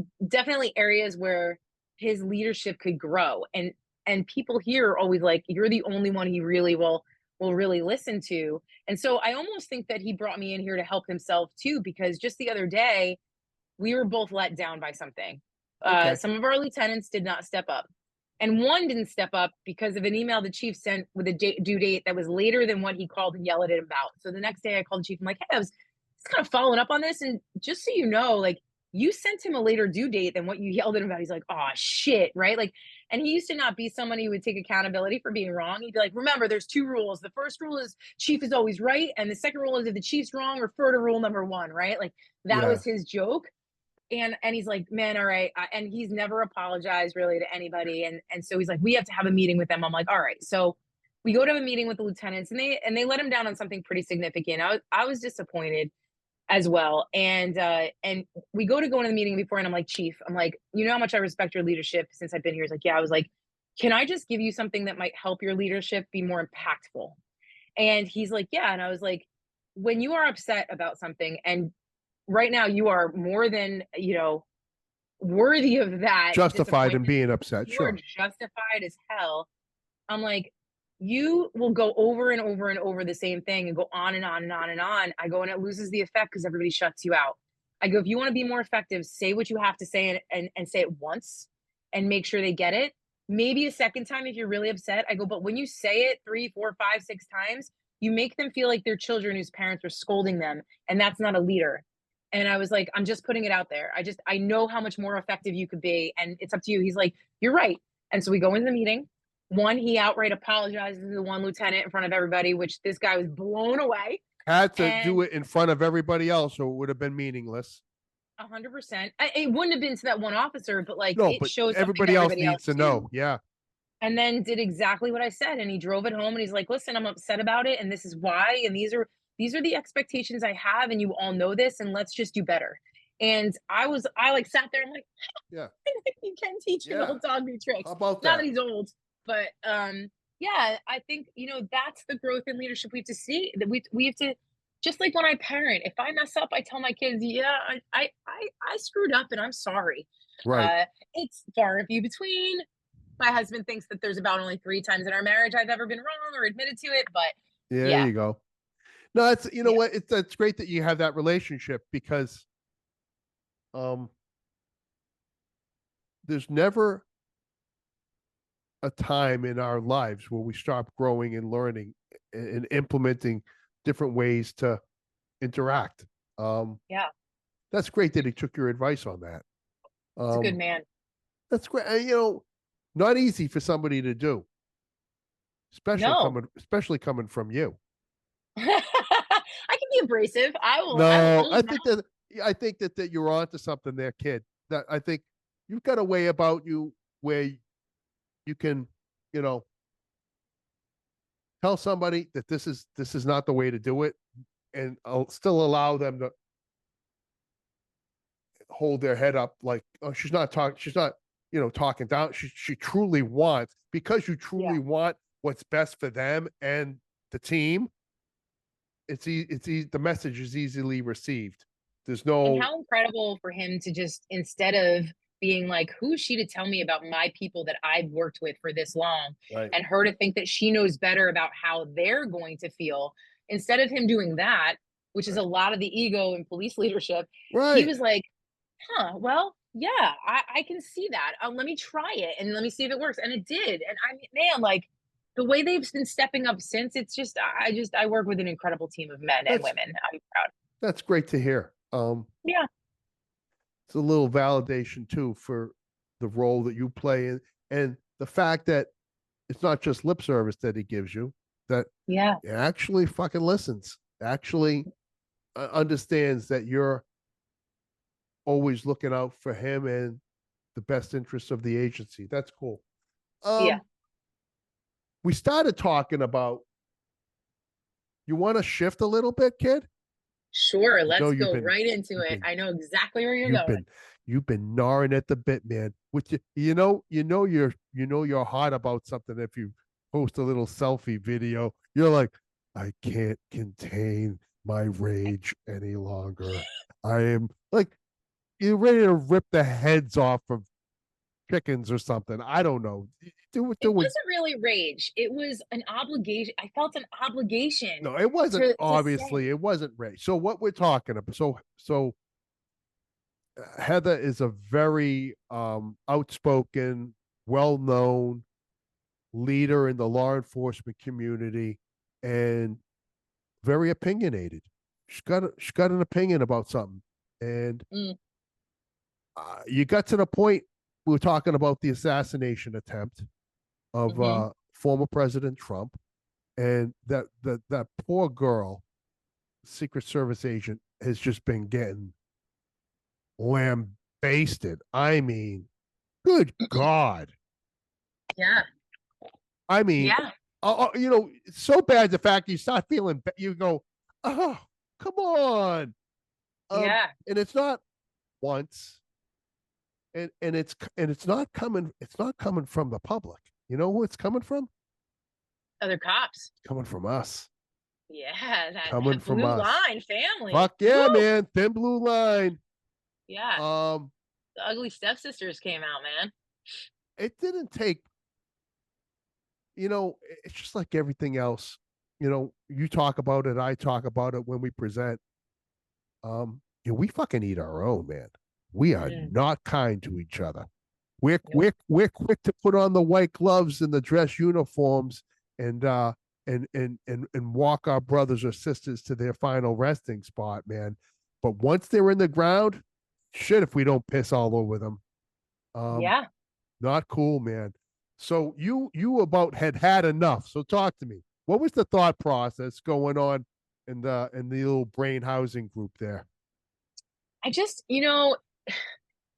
areas where his leadership could grow, and people here are always like, "You're the only one he really will really listen to." And so I almost think that he brought me in here to help himself too, because just the other day we were both let down by something. Okay. Some of our lieutenants did not step up. And one didn't step up because of an email the chief sent with a due date that was later than what he called and yelled at him about. So the next day I called the chief. I'm like, "Hey, I was just kind of following up on this. And just so you know, like, you sent him a later due date than what you yelled at him about." He's like, "Oh, shit." Right. Like, and he used to not be someone who would take accountability for being wrong. He'd be like, "Remember, there's two rules. The first rule is chief is always right. And the second rule is if the chief's wrong, refer to rule number one." Right. Like, that Yeah. was his joke. and he's like, man, all right. And he's never apologized really to anybody. And so he's like, we have to have a meeting with them. I'm like, all right. So we go to a meeting with the lieutenants, and they let him down on something pretty significant. I was disappointed as well. And we go into the meeting before, and I'm like, Chief, I'm like, you know how much I respect your leadership since I've been here. He's like, yeah. I was like, can I just give you something that might help your leadership be more impactful? And he's like, yeah. And I was like, when you are upset about something, and right now you are more than, worthy of that Justified in disappointment. being upset. You are Sure. justified as hell. I'm like, you will go over and over and over the same thing and go on and on and on and on. I go, and it loses the effect because everybody shuts you out. I go, if you want to be more effective, say what you have to say, and say it once and make sure they get it. Maybe a second time if you're really upset. I go, but when you say it 3, 4, 5, 6 times, you make them feel like they're children whose parents are scolding them. And that's not a leader. And I was like, I'm just putting it out there. I know how much more effective you could be. And it's up to you. He's like, you're right. And so we go into the meeting. One, he outright apologizes to the one lieutenant in front of everybody, which this guy was blown away. Had to do And it in front of everybody else, or it would have been meaningless. 100%. It wouldn't have been to that one officer, but like No, it but shows something to everybody else everybody needs else to too. know. Yeah. And then did exactly what I said. And he drove it home, and he's like, listen, I'm upset about it. And this is why. And these are the expectations I have. And you all know this. And let's just do better. And I like sat there. I'm like, Yeah. you can teach an Yeah. old dog new tricks. How about Not that? that he's old, but yeah, I think that's the growth in leadership we have to see. That we have to, just like when I parent. If I mess up, I tell my kids, yeah, I screwed up, and I'm sorry. Right. It's far and few between. My husband thinks that there's about only 3 times in our marriage I've ever been wrong or admitted to it, but Yeah, there yeah, you go. No, it's yeah, what it's great that you have that relationship because um there's never a time in our lives where we stop growing and learning and implementing different ways to interact. Um yeah. that's great that he took your advice on that. He's a good Um man. that's great. Not easy for somebody to do, No, especially coming from you. I can be abrasive. I will No, own that. I think that you're onto something there, kid. That I think you've got a way about you where you can, you know, tell somebody that this is not the way to do it, and I'll still allow them to hold their head up. Like, oh, she's not, talking down. She truly wants, because you Yeah. truly want what's best for them and the team. The message is easily received. There's And no how incredible for him to just, instead of being like, who's she to tell me about my people that I've worked with for this long? right, And her to think that she knows better about how they're going to feel. Instead of him doing that, which is right, a lot of the ego in police leadership, he right. was like, huh, well, yeah, I can see that. Let me try it and let me see if it works. And it did. And I mean, man, like the way they've been stepping up since, I work with an incredible team of men and That's women. I'm proud. that's great to hear. Yeah. It's a little validation too for the role that you play in, and the fact that it's not just lip service that he gives you, that Yeah. he actually fucking listens, actually understands that you're always looking out for him and the best interests of the agency. That's cool. Yeah. Um, we started talking about, you want to shift a little bit, kid? Sure, I know let's go right into you've it. been I know exactly where you're You've going. been you've been gnawing at the bit, man. Which you're hot about something if you post a little selfie video. You're like, I can't contain my rage any longer. I am like, you're ready to rip the heads off of chickens or something. I don't know. It wasn't really rage. It was an obligation. I felt an obligation No, it wasn't, to say, obviously it wasn't rage. So what we're talking about, so Heather is a very outspoken, well-known leader in the law enforcement community, and very opinionated. She's got an opinion about something, and mm, you got to the point we were talking about the assassination attempt of hmm former President Trump, and that poor girl, Secret Service agent, has just been getting faced it. I mean, good God. Yeah. I mean, Yeah. it's so bad the fact you start feeling, you go, oh, come on. Yeah. And it's not once, and it's not coming from the public. You know who it's coming from? Other cops. It's coming from us. Yeah. Coming That from blue us. line family. Fuck yeah, Woo. man. Thin blue line. Yeah. Um, The ugly stepsisters came out, man. it didn't take, it's just like everything else. You talk about it, I talk about it when we present. We fucking eat our own, man. We are Mm, not kind to each other. We're nope. we're we're quick to put on the white gloves and the dress uniforms and walk our brothers or sisters to their final resting spot, man. But once they're in the ground, shit, if we don't piss all over them, um, Yeah. not cool, man. So you about had enough. So talk to me. What was the thought process going on in the little brain housing group there? I just,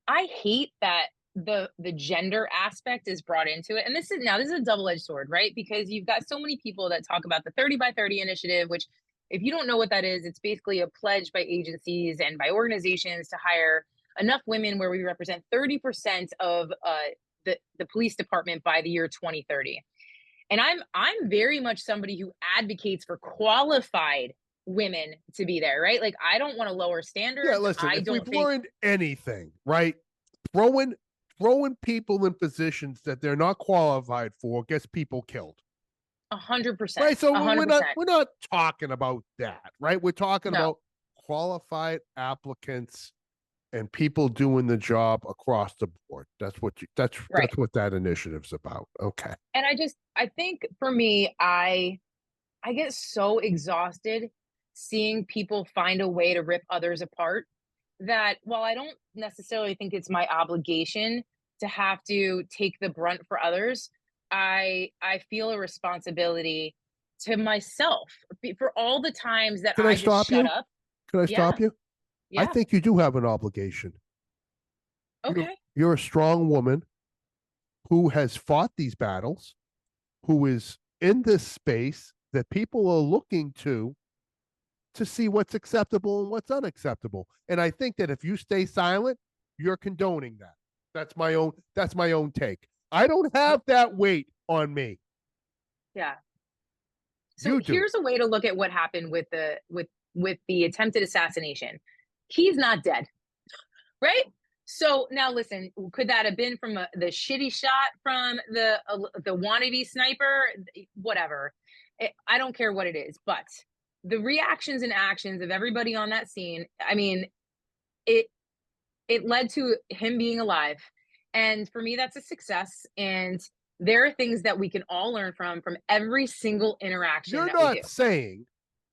I hate that the gender aspect is brought into it. And this is a double-edged sword, right? Because you've got so many people that talk about the 30 by 30 initiative, which if you don't know what that is, it's basically a pledge by agencies and by organizations to hire enough women where we represent 30% of the police department by the year 2030. And I'm very much somebody who advocates for qualified women to be there, right? Like I don't want to lower Yeah, standards. listen, I if don't we've think learned anything, right? Throwing throwing people in positions that they're not qualified for gets people killed. a hundred Right? percent, So a hundred we're not percent. we're not talking about that, right? We're talking No, about qualified applicants and people doing the job across the board. right. That's what that initiative's about. Okay. And I think for me, I get so exhausted seeing people find a way to rip others apart that while I don't necessarily think it's my obligation to have to take the brunt for others, I feel a responsibility to myself for all the times that Can I I just stop shut you? up. Can I Yeah, stop you? I yeah. think you do have an obligation. You're Okay. you're a strong woman who has fought these battles, who is in this space that people are looking to see what's acceptable and what's unacceptable. And I think that if you stay silent, you're condoning that. That's my own take. I don't have that weight on me. Yeah. So You do. here's a way to look at what happened with the attempted assassination. He's not dead, right? So now listen, could that have been from the shitty shot from the wannabe sniper? Whatever. I don't care what it is, but the reactions and actions of everybody on that scene, I mean, it it led to him being alive. And for me, that's a success. And there are things that we can all learn from every single interaction You're that we do. not saying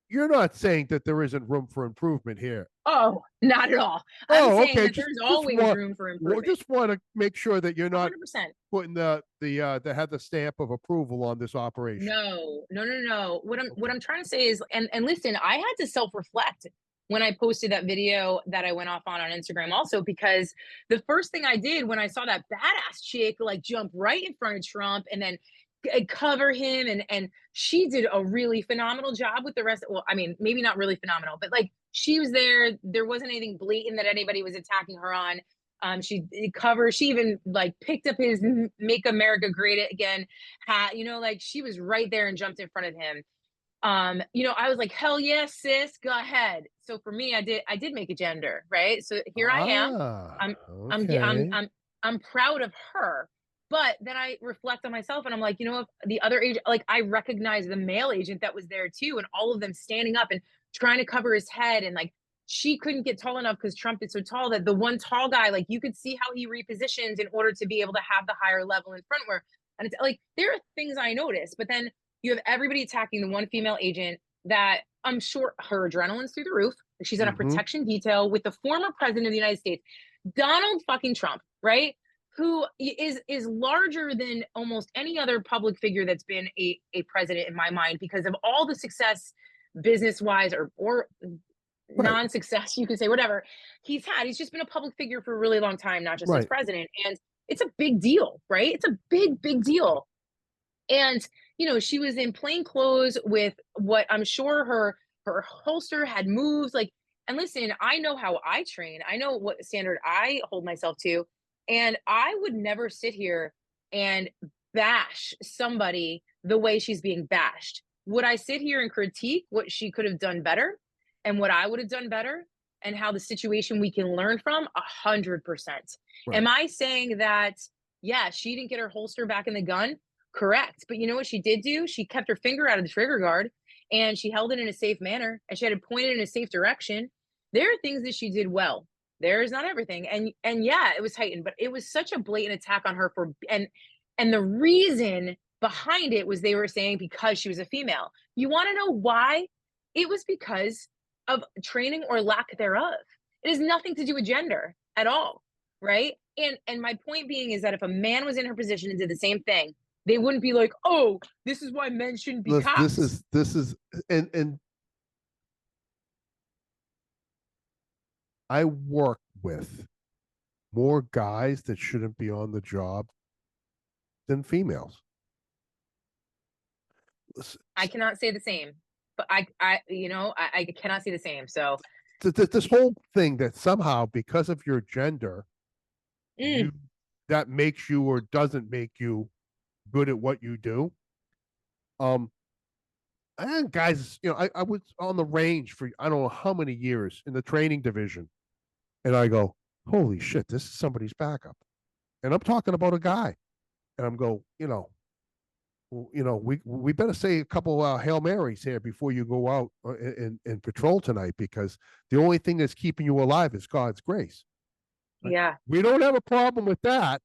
you're not saying that there isn't room for improvement here. Oh, not at all. I'm Oh, saying okay. that Just there's just always want room for improvement. just want to make sure that you're not 100%. putting the Heather stamp of approval on this operation. No, no, no, no. What Okay. I'm trying to say is, and listen, I had to self-reflect when I posted that video that I went off on Instagram also, because the first thing I did when I saw that badass chick like jump right in front of Trump and then cover him, and she did a really phenomenal job with the rest. Well, I mean, maybe not really phenomenal, but like she was there wasn't anything blatant that anybody was attacking her on. She covered, she even like picked up his "Make America Great Again" hat, like she was right there and jumped in front of him. I was like, hell yes, sis, go ahead. So for me, I did make a gender, right? So here I am. Ah, I'm I'm okay. I'm I'm proud of her. But then I reflect on myself and I'm like, if the other agent, like I recognize the male agent that was there too, and all of them standing up and trying to cover his head, and like she couldn't get tall enough because Trump is so tall that the one tall guy, like you could see how he repositions in order to be able to have the higher level in front where, and it's like there are things I noticed, but then you have everybody attacking the one female agent that I'm sure her adrenaline's through the roof. She's on a Mm-hmm. protection detail with the former president of the United States, Donald fucking Trump, right? Who is larger than almost any other public figure that's been a president in my mind because of all the success business wise or Right. non-success, you could say, whatever he's had. He's just been a public figure for a really long time, not just as Right. president. And it's a big deal, right? It's a big, big deal. And, she was in plain clothes with what I'm sure her holster had moved. Like, and listen, I know how I train. I know what standard I hold myself to. And I would never sit here and bash somebody the way she's being bashed. Would I sit here and critique what she could have done better and what I would have done better and how the situation we can learn from? 100%. Am Right. I saying that, yeah, she didn't get her holster back in the gun? Correct. But you know what she did do? She kept her finger out of the trigger guard and she held it in a safe manner and she had it pointed in a safe direction. There are things that she did well. There is not everything. And yeah, it was heightened, but it was such a blatant attack on her for and the reason behind it was they were saying because she was a female. You want to know why? It was because of training or lack thereof. It has nothing to do with gender at all, right? And my point being is that if a man was in her position and did the same thing, they wouldn't be like, "Oh, this is why men shouldn't be Listen, cops." this is, and I work with more guys that shouldn't be on the job than females. I cannot say the same, but I cannot say the same. So, This whole thing that somehow because of your gender, mm, you that makes you or doesn't make you good at what you do. Um, and guys, I was on the range for I don't know how many years in the training division, and I go, holy shit, this is somebody's backup, and I'm talking about a guy, and I'm go, we better say a couple Hail Marys here before you go out and patrol tonight because the only thing that's keeping you alive is God's grace. Right? yeah, We don't have a problem with that,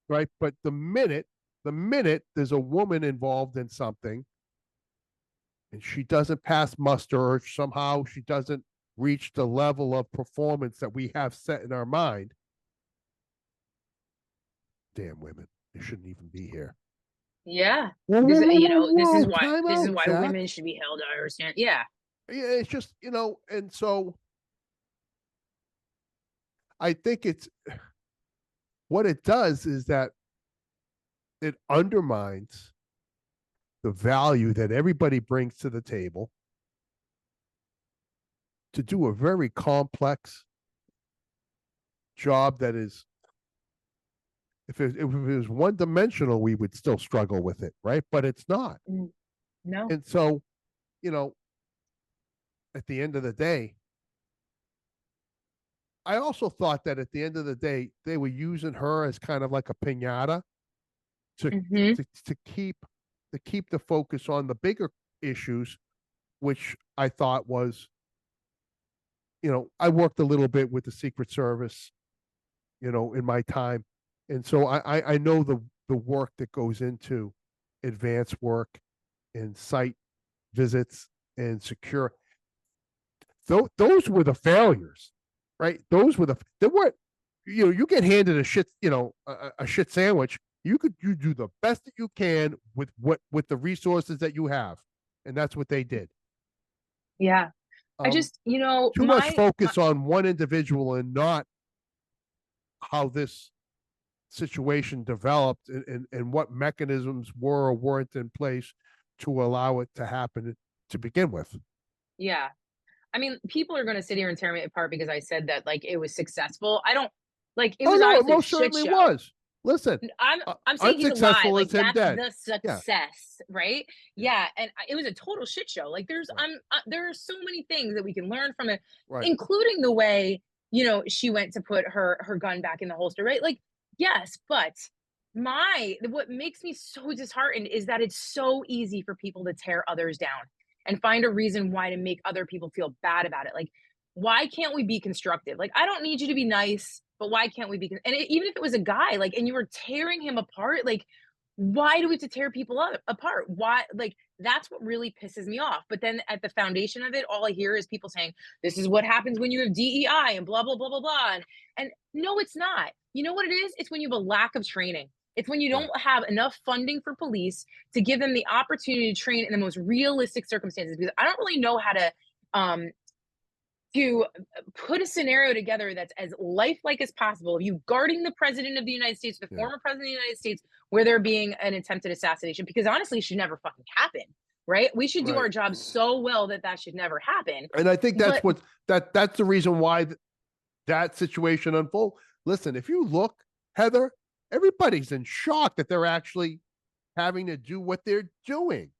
right? But the minute there's a woman involved in something and she doesn't pass muster or somehow she doesn't reach the level of performance that we have set in our mind, damn women, they shouldn't even be here. yeah, Whoa, whoa, because whoa, whoa, this is whoa! why Time this is out, why Zach. women should be held to higher standard. Yeah, Yeah, it's just and so I think it's what it does is that it undermines the value that everybody brings to the table to do a very complex job that is if it was one dimensional we would still struggle with it, right? But it's not. mm, no, And so you know at the end of the day, I also thought that at the end of the day they were using her as kind of like a piñata to hmm, keep the focus on the bigger issues, which I thought was, I worked a little bit with the Secret Service, in my time, and so I know the work that goes into advanced work and site visits and secure. Those were the failures, right? Those were the what you get handed a shit, a shit sandwich. You do the best that you can with the resources that you have, and that's what they did. yeah. I Um, just, too much focus on one individual and not how this situation developed and what mechanisms were or weren't in place to allow it to happen to begin with. yeah. I mean, people are going to sit here and tear me apart because I said that like it was successful. I don't like it Oh was no, it obviously a most shit certainly show. was. Listen, I'm saying he's alive. unsuccessful Like is him that's dead. the Yeah, success, right? yeah, Yeah, and it was a total shit show. Like right, there are so many things that we can learn from it, right. including the way she went to put her gun back in the holster, right? Like yes, but what makes me so disheartened is that it's so easy for people to tear others down and find a reason why to make other people feel bad about it. Like why can't we be constructive? Like I don't need you to be nice, but why can't we be even if it was a guy, like, and you were tearing him apart, like, why do we have to tear people apart? Why? Like, that's what really pisses me off. But then at the foundation of it, all I hear is people saying, this is what happens when you have DEI and blah, blah, blah, blah, blah. And no, it's not. You know what it is? It's when you have a lack of training. It's when you Right. don't have enough funding for police to give them the opportunity to train in the most realistic circumstances. Because I don't really know how to um, to put a scenario together that's as lifelike as possible of you guarding the president of the United States, the Yeah. former president of the United States, where there being an attempted assassination, because honestly, it should never fucking happen, right? We should do Right. our job so well that that should never happen. And I think that's But what that's the reason why that situation unfold. Listen, if you look, Heather, everybody's in shock that they're actually having to do what they're doing.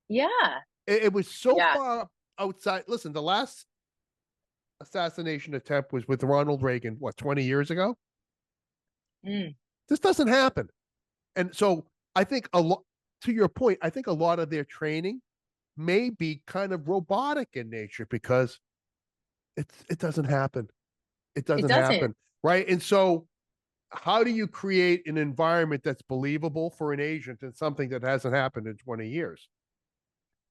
yeah, It was so yeah, far outside. Listen, the last assassination attempt was with Ronald Reagan, what, 20 years ago? mm, This doesn't happen. And so I think a lot, to your point, I think a lot of their training may be kind of robotic in nature because it doesn't happen. It it doesn't doesn't. happen. Right. And so how do you create an environment that's believable for an agent in something that hasn't happened in 20 years?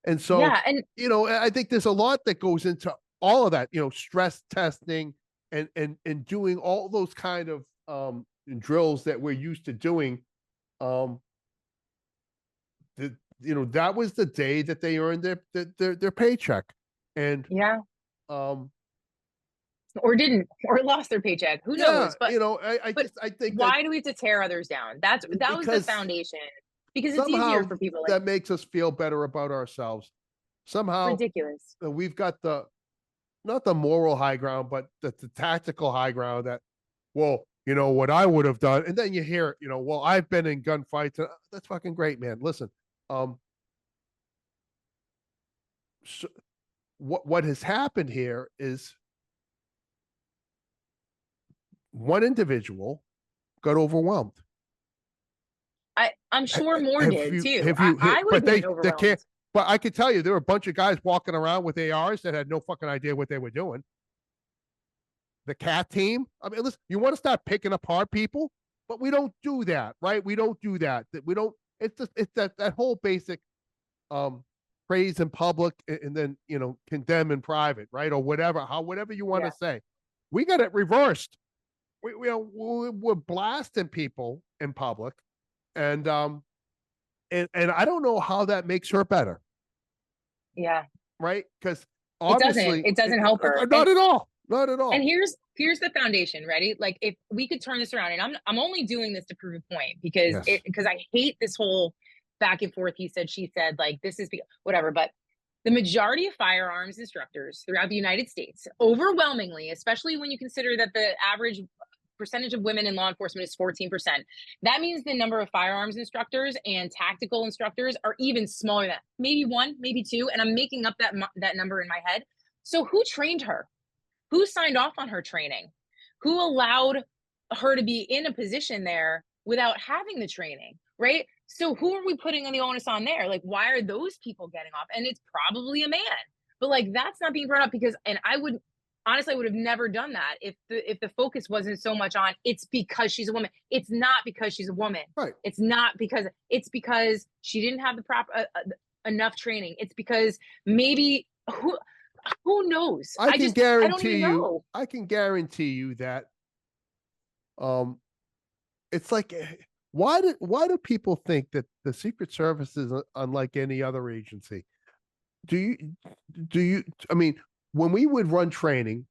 And so, Yeah, and I think there's a lot that goes into all of that, stress testing and doing all those kind of drills that we're used to doing. Um, that was the day that they earned their paycheck. And yeah, um, or didn't, or lost their paycheck. Who yeah, knows? But I think that why do we have to tear others down? That was the because foundation. Because it's easier somehow for people. Like, that makes us feel better about ourselves. Somehow ridiculous. we've got the not the moral high ground, but the tactical high ground that, well, what I would have done. And then you hear, well, I've been in gunfights. And that's fucking great, man. Listen, um, so what has happened here is one individual got overwhelmed. I'm sure more Have did you too. have you hit? I would But have been they overwhelmed. can't. But I could tell you, there were a bunch of guys walking around with ARs that had no fucking idea what they were doing. The cat team. I mean, listen, you want to start picking apart people, but we don't do that, right? We don't do that. That we don't. It's just it's that whole basic um praise in public and then condemn in private, right? Or whatever you want Yeah, to say. We got it reversed. We're blasting people in public, and and I don't know how that makes her better, yeah. right? Because It doesn't. obviously, It doesn't help her. not at all, not at And all. here's the foundation. Ready? Like, if we could turn this around, and I'm only doing this to prove a point, because Yes, I hate this whole back and forth. He said, she said, like, this is whatever. But the majority of firearms instructors throughout the United States, overwhelmingly, especially when you consider that the average percentage of women in law enforcement is 14%. That means the number of firearms instructors and tactical instructors are even smaller than that. Maybe one, maybe two, and I'm making up that number in my head. So who trained her? Who signed off on her training? Who allowed her to be in a position there without having the training, right? So who are we putting on the onus on there? Like, why are those people getting off? And it's probably a man. But like, that's not being brought up, because, and I would honestly, I would have never done that if the focus wasn't so much on it's because she's a woman. It's not because she's a woman. right. It's because she didn't have the proper enough training. It's because maybe who knows? I don't even know. I can guarantee you that um it's like why do people think that the Secret Service is unlike any other agency? Do you do you I mean, when we would run training,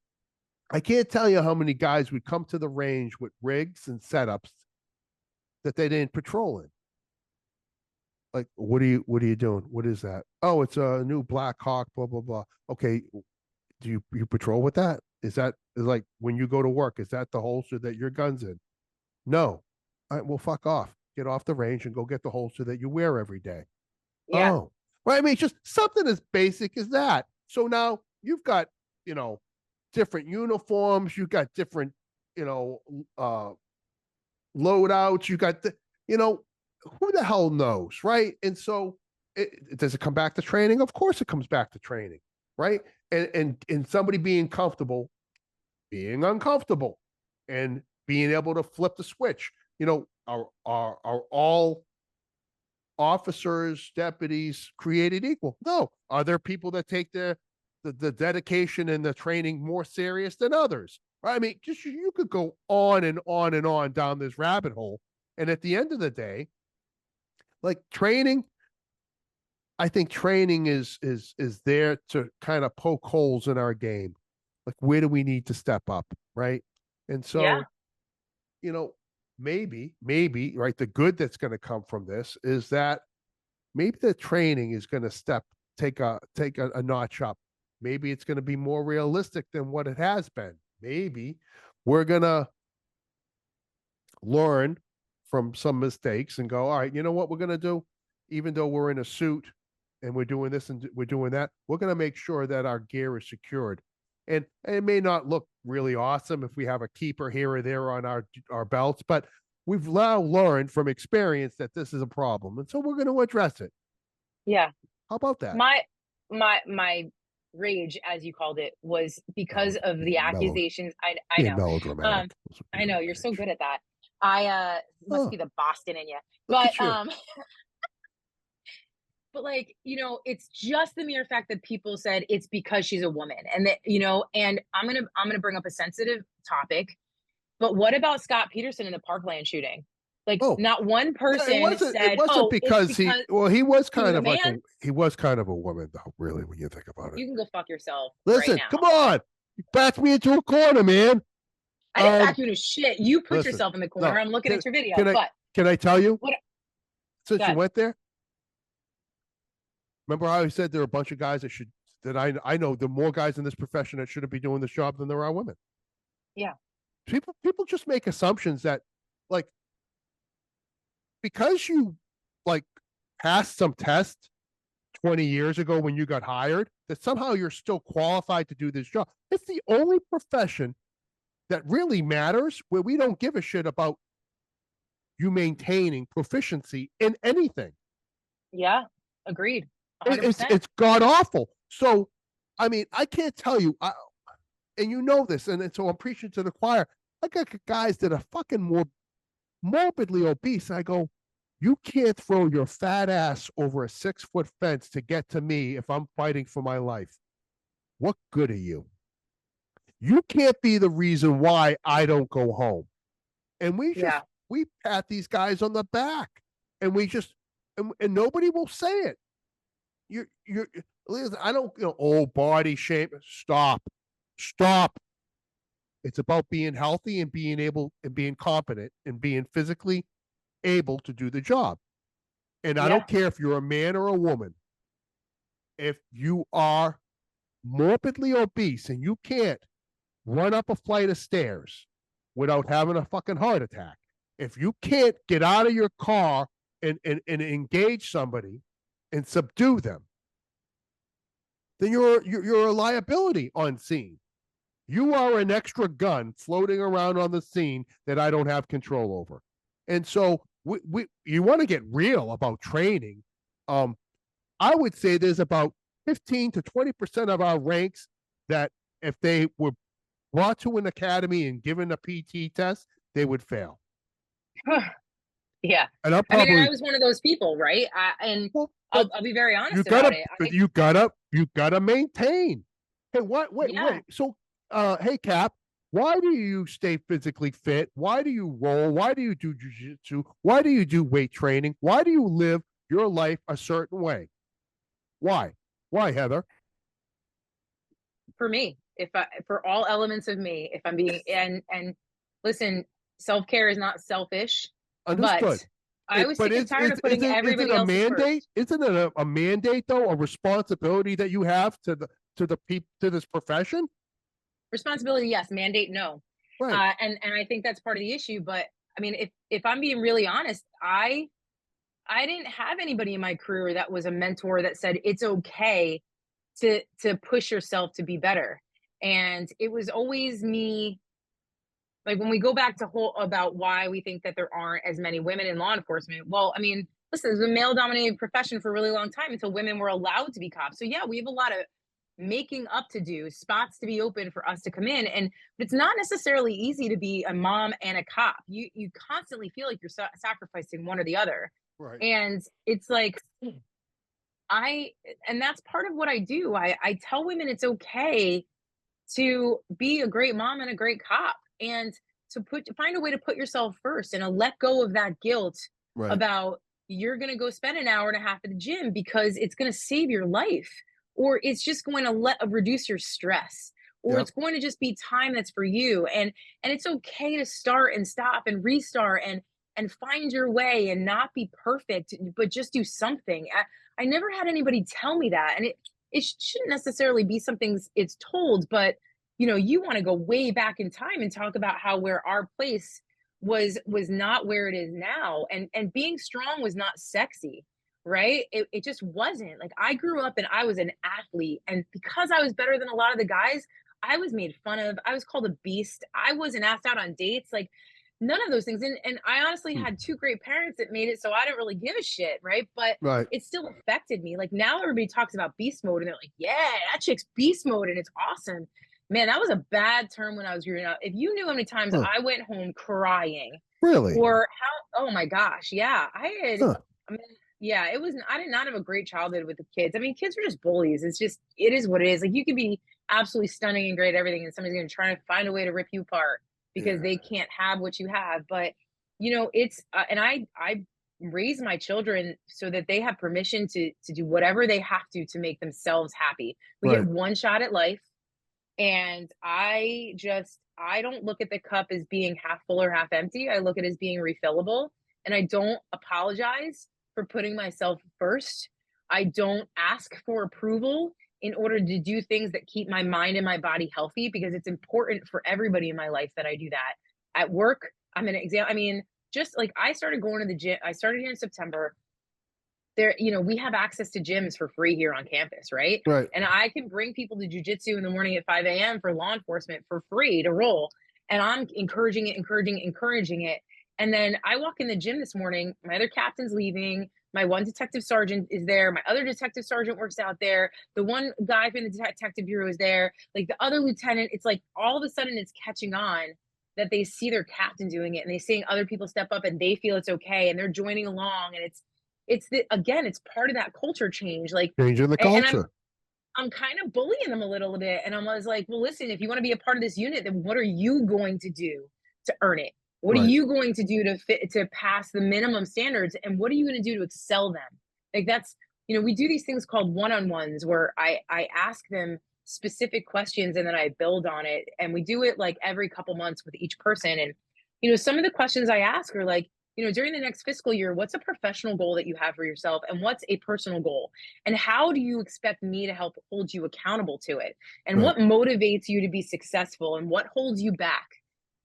I can't tell you how many guys would come to the range with rigs and setups that they didn't patrol in. Like, what are you doing? What is that? Oh, it's a new Black Hawk, blah blah blah. Okay, do you patrol with that? Is like when you go to work, is that the holster that your gun's in? No. All right, well, fuck off. Get off the range and go get the holster that you wear every day. Yeah, Oh, right. I mean, it's just something as basic as that. So now you've got, different uniforms, you've got different, you know, uh, loadouts, you got who the hell knows, right? And so does it come back to training? Of course it comes back to training, right? And somebody being comfortable, being uncomfortable, and being able to flip the switch. Are all officers, deputies created equal? No. Are there people that take the dedication and the training more serious than others? Right? I mean, just you could go on and on and on down this rabbit hole. And at the end of the day, like training, I think training is there to kind of poke holes in our game. Like, where do we need to step up? Right. And Yeah. so, you know, maybe, right, the good that's going to come from this is that maybe the training is going to take a notch up. Maybe it's going to be more realistic than what it has been. Maybe we're going to learn from some mistakes and go, all right, you know what we're going to do? Even though we're in a suit and we're doing this and we're doing that, we're going to make sure that our gear is secured. And it may not look really awesome if we have a keeper here or there on our belts, but we've now learned from experience that this is a problem. And so we're going to address it. Yeah. How about that? My rage, as you called it, was because of the accusations. I Being know. melodramatic. I know, you're so good at that. I must Oh, be the Boston in you. look But at you. but like, it's just the mere fact that people said it's because she's a woman, and that, and I'm gonna bring up a sensitive topic. But what about Scott Peterson in the Parkland shooting? Like, Oh, not one yeah, it person wasn't. It said, wasn't "Oh, it's because because he was he was kind a of like man." he was kind of a woman, though. Really, when you think about it. You can go fuck yourself right Listen, come now. on, you backed me into a corner, man. I didn't back you into shit. You put Listen, yourself in the corner. no, I'm looking can, at your video. can I But can I tell you? what? Since you God, went there, remember how I said there are a bunch of guys that I know there are more guys in this profession that shouldn't be doing this job than there are women. yeah, People just make assumptions that, like, because you, like, passed some test 20 years ago when you got hired, that somehow you're still qualified to do this job. It's the only profession that really matters where we don't give a shit about you maintaining proficiency in anything. yeah, agreed, It's 100%. it's god awful. So, I mean, I can't tell you, and you know this, and so I'm preaching to the choir. I got guys that are fucking more morbidly obese. I go, you can't throw your fat ass over a 6-foot fence to get to me if I'm fighting for my life. What good are you? You can't be the reason why I don't go home. And Yeah, we pat these guys on the back, and we just and nobody will say it. You're listen, I don't, body shape. Stop. It's about being healthy and being able and being competent and being physically able to do the job. And I yeah, don't care if you're a man or a woman. If you are morbidly obese and you can't run up a flight of stairs without having a fucking heart attack, if you can't get out of your car and engage somebody and subdue them, then you're a liability on scene. You are an extra gun floating around on the scene that I don't have control over. And so you want to get real about training. I would say there's about 15 to 20% of our ranks that if they were brought to an academy and given a PT test, they would fail. yeah. And I'm I mean, and I probably was one of those people, right? And well, but I'll be very you honest about gotta it. you gotta maintain. Hey, what Yeah, wait. So hey Cap, why do you stay physically fit? Why do you roll? Why do you do jiu-jitsu? Why do you do weight training? Why do you live your life a certain way? Why? Why, Heather? for me, for all elements of me, if I'm being, and listen, self care is not selfish, but Understood. I was But sick and tired of putting is it everybody a else's mandate? first. Isn't it a mandate though, a responsibility that you have to the people to this profession? Responsibility, yes. Mandate, no. Right. And I think that's part of the issue. But I mean, if I'm being really honest, I didn't have anybody in my career that was a mentor that said it's okay to push yourself to be better. And it was always me. Like, when we go back to whole about why we think that there aren't as many women in law enforcement, well, I mean, listen, it's a male dominated profession for a really long time until women were allowed to be cops. So yeah, we have a lot of making up to do, spots to be open for us to come in. And it's not necessarily easy to be a mom and a cop. You constantly feel like you're sacrificing one or the other. Right. And it's like, I and that's part of what I do. I tell women it's okay to be a great mom and a great cop, and to find a way to put yourself first and to let go of that guilt Right. about you're going to go spend an hour and a half at the gym because it's going to save your life, or it's just going to reduce your stress, or it's going to just be time that's for you. And it's okay to start and stop and restart and find your way and not be perfect, but just do something. I never had anybody tell me that. And it shouldn't necessarily be something it's told, but you want to go way back in time and talk about how where our place was not where it is now, and being strong was not sexy, right? It just wasn't. Like, I grew up and I was an athlete, and because I was better than a lot of the guys, I was made fun of. I was called a beast. I wasn't asked out on dates, like none of those things. And I honestly had two great parents that made it so I didn't really give a shit, right? But Right. it still affected me. Like, now everybody talks about beast mode and they're like, yeah, that chick's beast mode and it's awesome. Man, that was a bad term when I was growing up. If you knew how many times Huh. I went home crying, Really? or how, oh my gosh, yeah, Huh. I mean, yeah, it was, I did not have a great childhood with the kids. I mean, kids are just bullies. It's just, it is what it is. Like, you could be absolutely stunning and great at everything, and somebody's going to try to find a way to rip you apart because Yeah. they can't have what you have. But, it's, and I raise my children so that they have permission to do whatever they have to make themselves happy. We get Right. one shot at life. And I don't look at the cup as being half full or half empty. I look at it as being refillable. And I don't apologize for putting myself first. I don't ask for approval in order to do things that keep my mind and my body healthy, because it's important for everybody in my life that I do that. At work, I'm an example. I mean, just like, I started going to the gym. I started here in September. We have access to gyms for free here on campus, right? Right. And I can bring people to jujitsu in the morning at 5 a.m. for law enforcement for free to roll. And I'm encouraging it. And then I walk in the gym this morning, my other captain's leaving. My one detective sergeant is there. My other detective sergeant works out there. The one guy from the detective bureau is there. Like, the other lieutenant, it's like all of a sudden it's catching on that they see their captain doing it, and they seeing other people step up and they feel it's okay and they're joining along. And it's part of that culture change. Like, Changing the and culture. I'm kind of bullying them a little bit. And I was like, well, listen, if you want to be a part of this unit, then what are you going to do to earn it? What are Right. you going to do to pass the minimum standards? And what are you going to do to excel them? Like, that's, we do these things called one-on-ones where I ask them specific questions and then I build on it. And we do it like every couple months with each person. And, some of the questions I ask are like, during the next fiscal year, what's a professional goal that you have for yourself, and what's a personal goal? And how do you expect me to help hold you accountable to it? And Right. what motivates you to be successful, and what holds you back?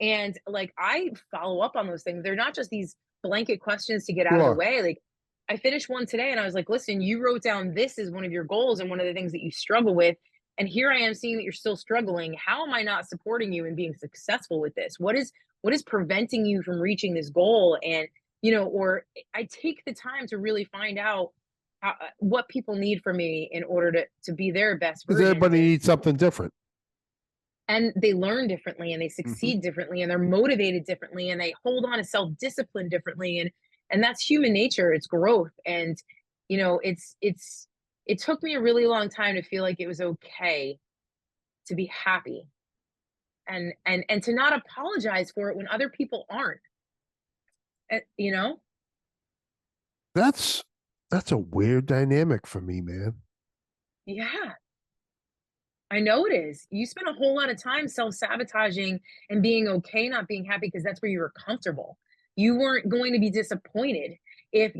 And like, I follow up on those things. They're not just these blanket questions to get out of the Sure. way. Like, I finished one today and I was like, listen, you wrote down this as one of your goals and one of the things that you struggle with. And here I am seeing that you're still struggling. How am I not supporting you in being successful with this? What is preventing you from reaching this goal? And, or I take the time to really find out what people need from me in order to be their best Because version. everybody needs something different. And they learn differently, and they Mm-hmm. succeed differently, and they're motivated differently, and they hold on to self-discipline differently. And that's human nature. It's growth. And, it took me a really long time to feel like it was okay to be happy and to not apologize for it when other people aren't. You know? That's a weird dynamic for me, man. Yeah. I know it is. You spend a whole lot of time self-sabotaging and being okay not being happy because that's where you were comfortable. You weren't going to be disappointed if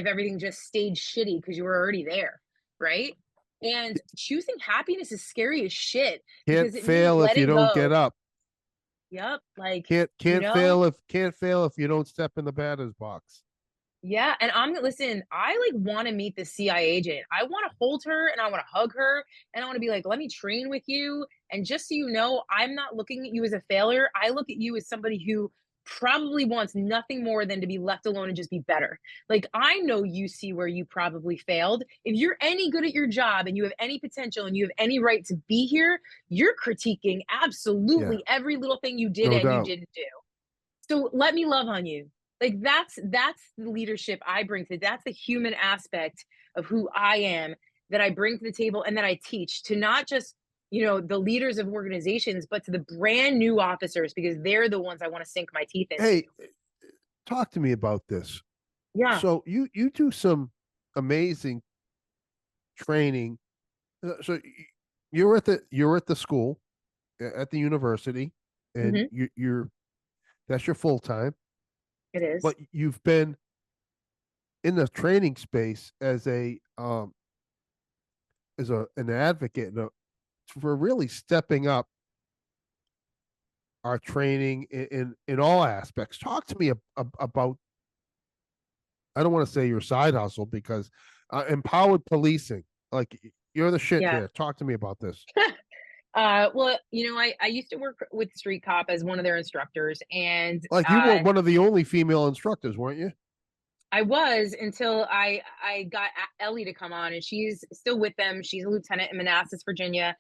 everything just stayed shitty because you were already there, right? And choosing happiness is scary as shit Can't because it means fail if you letting don't get go. up. Yep, like, Can't fail if you don't step in the batter's box. yeah, and listen, I like want to meet the CIA agent. I want to hold her and I want to hug her and I want to be like, let me train with you. And just so you know, I'm not looking at you as a failure. I look at you as somebody who probably wants nothing more than to be left alone and just be better. Like, I know you see where you probably failed. If you're any good at your job and you have any potential and you have any right to be here, you're critiquing absolutely every little thing you did No and you doubt. didn't do. So let me love on you. Like, that's the leadership I bring to. That's the human aspect of who I am that I bring to the table and that I teach to not just, the leaders of organizations, but to the brand new officers, because they're the ones I want to sink my teeth into. Hey, talk to me about this. Yeah. So you do some amazing training. So you're at the school. at the university, and Hmm. you're that's your full time, It is. but you've been in the training space as an advocate for really stepping up our training in all aspects. Talk to me about, I don't want to say your side hustle, because empowered policing. Like, you're the shit Yeah. here. Talk to me about this. Well, I used to work with Street Cop as one of their instructors, and Like, you were one of the only female instructors, weren't you? I was until I got Ellie to come on, and she's still with them. She's a lieutenant in Manassas, Virginia.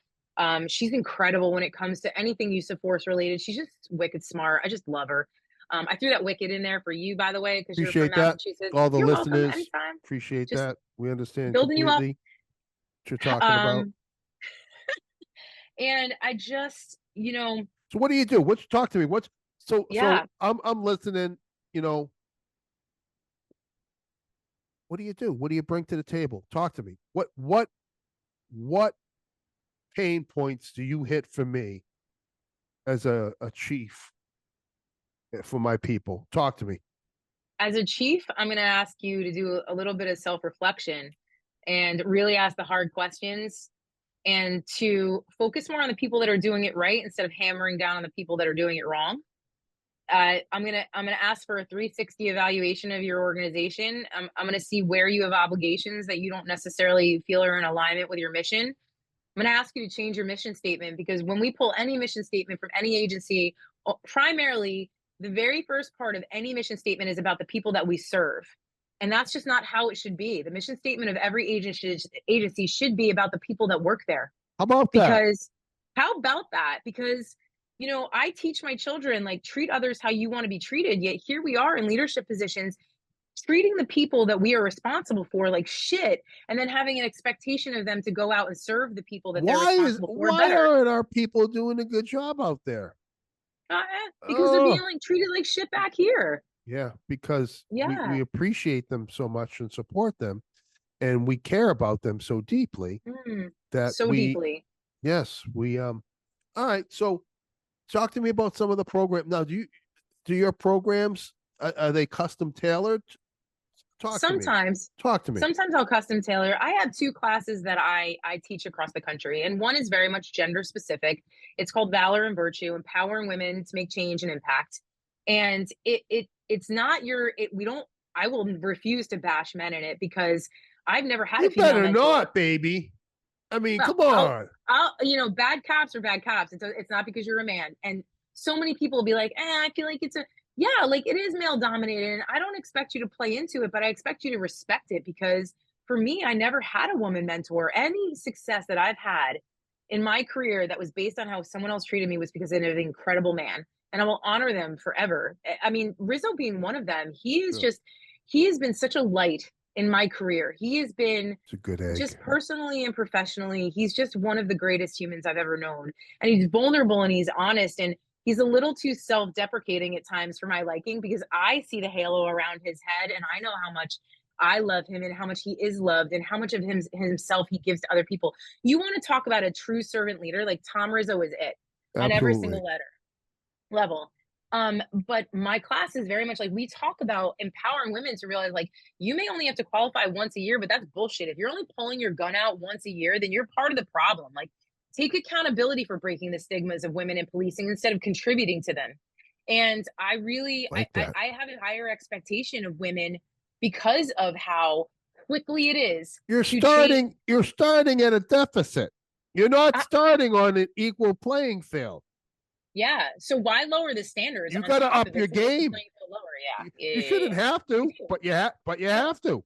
She's incredible when it comes to anything use of force related. She's just wicked smart. I just love her. I threw that wicked in there for you, by the way, because you're from Appreciate that. Massachusetts. All the You're welcome listeners anytime. appreciate Just that. We understand building you up. completely what you're talking about. Um, and I just, So what do you do? What's talk to me? What's so yeah, I'm listening, you know, what do you do? What do you bring to the table? Talk to me. What pain points do you hit for me as a chief for my people? Talk to me. as a chief, I'm going to ask you to do a little bit of self reflection and really ask the hard questions and to focus more on the people that are doing it right instead of hammering down on the people that are doing it wrong. I'm gonna ask for a 360 evaluation of your organization. I'm gonna see where you have obligations that you don't necessarily feel are in alignment with your mission. I'm going to ask you to change your mission statement, because when we pull any mission statement from any agency, primarily the very first part of any mission statement is about the people that we serve. And that's just not how it should be. The mission statement of every agency should be about the people that work there. How about that? Because how about that? Because I teach my children, like, treat others how you want to be treated. Yet here we are in leadership positions treating the people that we are responsible for like shit, and then having an expectation of them to go out and serve the people that they're responsible for Why better. aren't our people doing a good job out there? Because they're being Oh, like treated like shit back here. yeah, because we Yeah. appreciate them so much and support them, and we care about them so deeply Mm, that so deeply. yes, we all right, so talk to me about some of the program. Now, do your programs, are they custom tailored? Talk to me. Sometimes, Talk to me. sometimes I'll custom tailor. I have two classes that I teach across the country, and one is very much gender specific. It's called Valor and Virtue: Empowering Women to Make Change and Impact. And it's not your it, we don't I will refuse to bash men in it, because I've never had a You female better mentor. not, baby. I mean, Well, come on. bad cops are bad cops. It's not because you're a man. And so many people will be like, I feel like yeah, like, it is male dominated. And I don't expect you to play into it, but I expect you to respect it, because for me, I never had a woman mentor. Any success that I've had in my career that was based on how someone else treated me was because of an incredible man. And I will honor them forever. I mean, Rizzo being one of them, Yeah, he has been such a light in my career. He has been it's a good egg. just personally and professionally, he's just one of the greatest humans I've ever known. And he's vulnerable and he's honest, and he's a little too self-deprecating at times for my liking, because I see the halo around his head and I know how much I love him and how much he is loved and how much of himself he gives to other people. You want to talk about a true servant leader, like Tom Rizzo is it on every Absolutely. single level. But my class is very much like, we talk about empowering women to realize, like, you may only have to qualify once a year, but that's bullshit. If you're only pulling your gun out once a year, then you're part of the problem. Like, take accountability for breaking the stigmas of women in policing instead of contributing to them. And I really Like that. I have a higher expectation of women because of how quickly it is to change. You're starting at a deficit. You're not I, starting on an equal playing field. yeah. So why lower the standards You on got to top of up it your to make the game. playing field lower? Yeah. You Yeah. shouldn't have to, but you have to.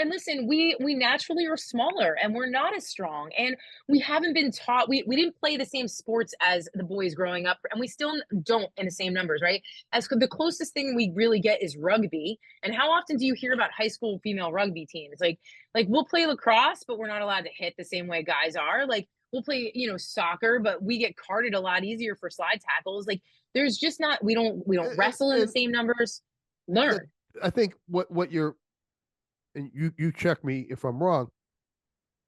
And listen, we naturally are smaller and we're not as strong, and we haven't been taught. We didn't play the same sports as the boys growing up, and we still don't in the same numbers, right? As the closest thing we really get is rugby. And how often do you hear about high school female rugby teams? Like we'll play lacrosse, but we're not allowed to hit the same way guys are. Like, we'll play soccer, but we get carded a lot easier for slide tackles. Like, there's just not we don't wrestle in the And same numbers. the, Learn. I think what you're, and you check me if I'm wrong,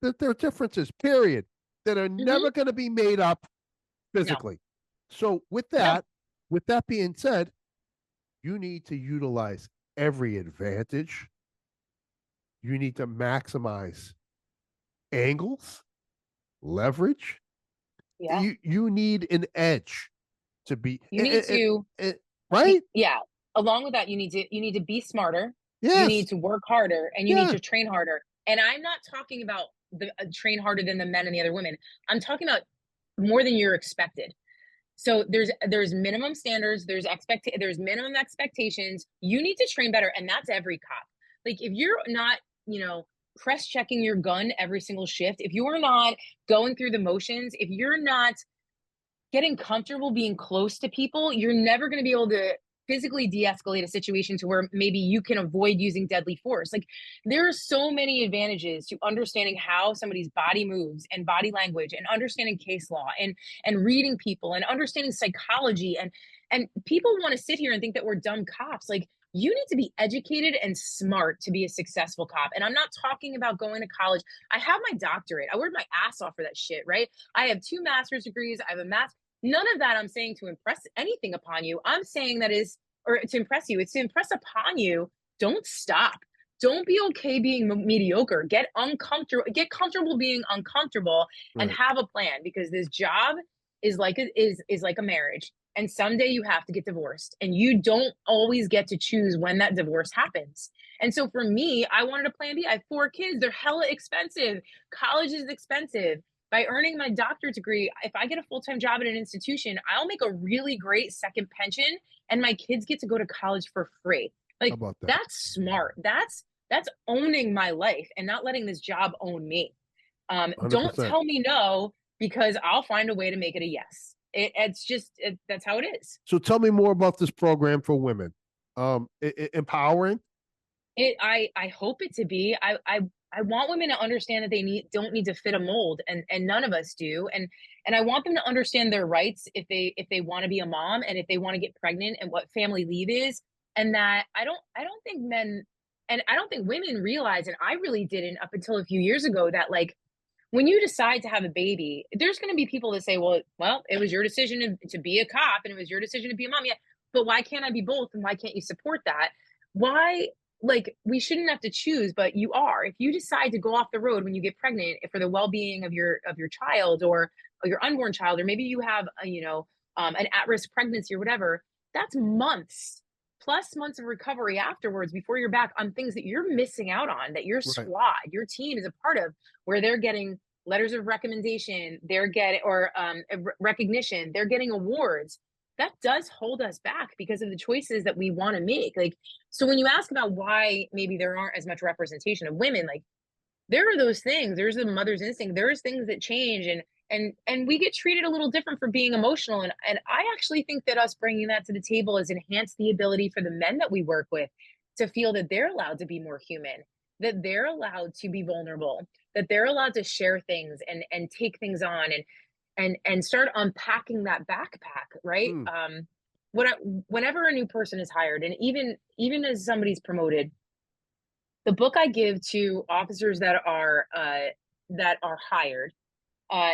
that there are differences, period, that are Mm-hmm. never going to be made up No, physically. So no. with that being said, you need to utilize every advantage. You need to maximize angles, leverage. Yeah. You need an edge to be You need to, right. yeah. Along with that, you need to be smarter. You Yes, need to work harder and you need yeah, to train harder. And I'm not talking about the train harder than the men and the other women. I'm talking about more than you're expected. So there's minimum standards, there's minimum expectations. You need to train better, and that's every cop. Like if you're not, you know, press checking your gun every single shift, if you're not going through the motions, if you're not getting comfortable being close to people, you're never going to be able to physically de-escalate a situation to where maybe you can avoid using deadly force. Like there are so many advantages to understanding how somebody's body moves and body language and understanding case law and reading people and understanding psychology and people want to sit here and think that we're dumb cops. Like you need to be educated and smart to be a successful cop. And I'm not talking about going to college. I have my doctorate. I worked my ass off for that shit, right? I have 2 master's degrees. I have a master's. None of that I'm saying to impress anything upon you. I'm saying that is, or to impress you, it's to impress upon you. Don't stop. Don't be okay being mediocre. Get uncomfortable, get comfortable being uncomfortable and right. have a plan because this job is like a marriage. And someday you have to get divorced and you don't always get to choose when that divorce happens. And so for me, I wanted a plan B. I have 4 kids. They're hella expensive. College is expensive. By earning my doctorate degree, if I get a full-time job at an institution, I'll make a really great second pension and my kids get to go to college for free. How Like about that? that's smart. That's owning my life and not letting this job own me. Hundred Don't percent. tell me no because I'll find a way to make it a yes. It's just that's how it is. So tell me more about this program for women. Empowering. I hope it to be. I want women to understand that they don't need to fit a mold and none of us do. And I want them to understand their rights if they want to be a mom and if they want to get pregnant and what family leave is. And that I don't think men and I don't think women realize, and I really didn't up until a few years ago, that like when you decide to have a baby, there's going to be people that say, well, it was your decision to be a cop and it was your decision to be a mom. Yeah, but why can't I be both? And why can't you support that? Why, like, we shouldn't have to choose, but you are. If you decide to go off the road when you get pregnant for the well-being of your child or your unborn child, or maybe you have, an at-risk pregnancy or whatever, that's months plus months of recovery afterwards before you're back on things that you're missing out on, that your Right. squad, your team is a part of, where they're getting letters of recommendation, they're getting or recognition, they're getting awards. That does hold us back because of the choices that we want to make. Like, so when you ask about why maybe there aren't as much representation of women, like there are those things. There's the mother's instinct. There's things that change, and we get treated a little different for being emotional. And I actually think that us bringing that to the table has enhanced the ability for the men that we work with to feel that they're allowed to be more human, that they're allowed to be vulnerable, that they're allowed to share things and take things on and start unpacking that backpack, right? Mm. Whenever a new person is hired, and even as somebody's promoted, the book I give to officers that are hired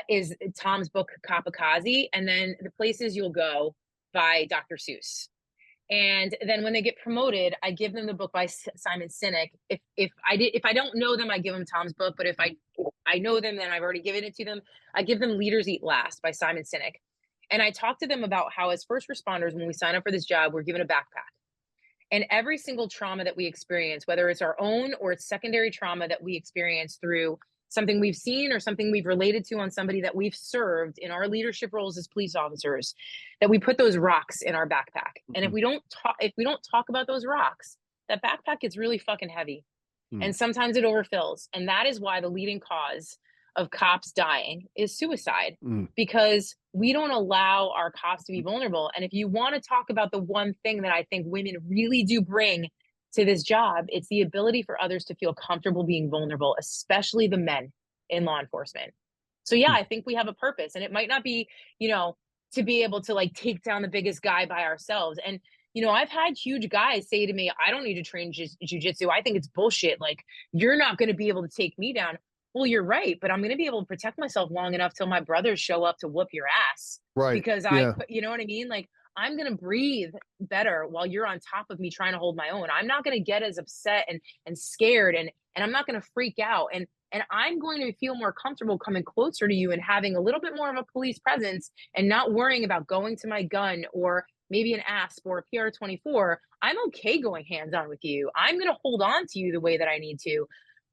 is Tom's book Kamikaze, and then The Places You'll Go by Dr. Seuss. And then when they get promoted, I give them the book by Simon Sinek. If I don't know them, I give them Tom's book. But if I know them, then I've already given it to them. I give them Leaders Eat Last by Simon Sinek, and I talk to them about how as first responders, when we sign up for this job, we're given a backpack. And every single trauma that we experience, whether it's our own or it's secondary trauma that we experience through something we've seen or something we've related to on somebody that we've served in our leadership roles as police officers, that we put those rocks in our backpack. And Mm-hmm. if we don't talk about those rocks, that backpack gets really fucking heavy. Mm. And sometimes it overfills. And that is why the leading cause of cops dying is suicide, Mm. because we don't allow our cops to be vulnerable. And if you want to talk about the one thing that I think women really do bring to this job, it's the ability for others to feel comfortable being vulnerable, especially the men in law enforcement. So yeah, I think we have a purpose, and it might not be, to be able to like take down the biggest guy by ourselves. And I've had huge guys say to me, I don't need to train jujitsu. I think it's bullshit. Like, you're not going to be able to take me down. well, you're right, but I'm going to be able to protect myself long enough till my brothers show up to whoop your ass Right. because Yeah. you know what I mean? Like, I'm going to breathe better while you're on top of me trying to hold my own. I'm not going to get as upset and scared, and I'm not going to freak out. And I'm going to feel more comfortable coming closer to you and having a little bit more of a police presence and not worrying about going to my gun or maybe an ASP or a PR-24. I'm okay going hands on with you. I'm going to hold on to you the way that I need to.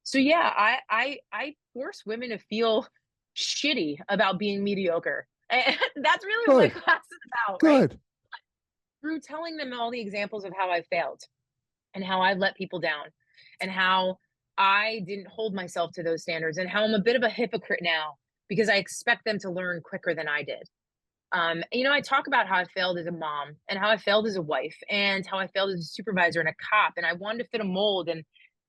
So yeah, I force women to feel shitty about being mediocre. And that's really what Good. my class is about, right? Good. Through telling them all the examples of how I failed and how I've let people down and how I didn't hold myself to those standards and how I'm a bit of a hypocrite now because I expect them to learn quicker than I did. You know, I talk about how I failed as a mom and how I failed as a wife and how I failed as a supervisor and a cop, and I wanted to fit a mold, and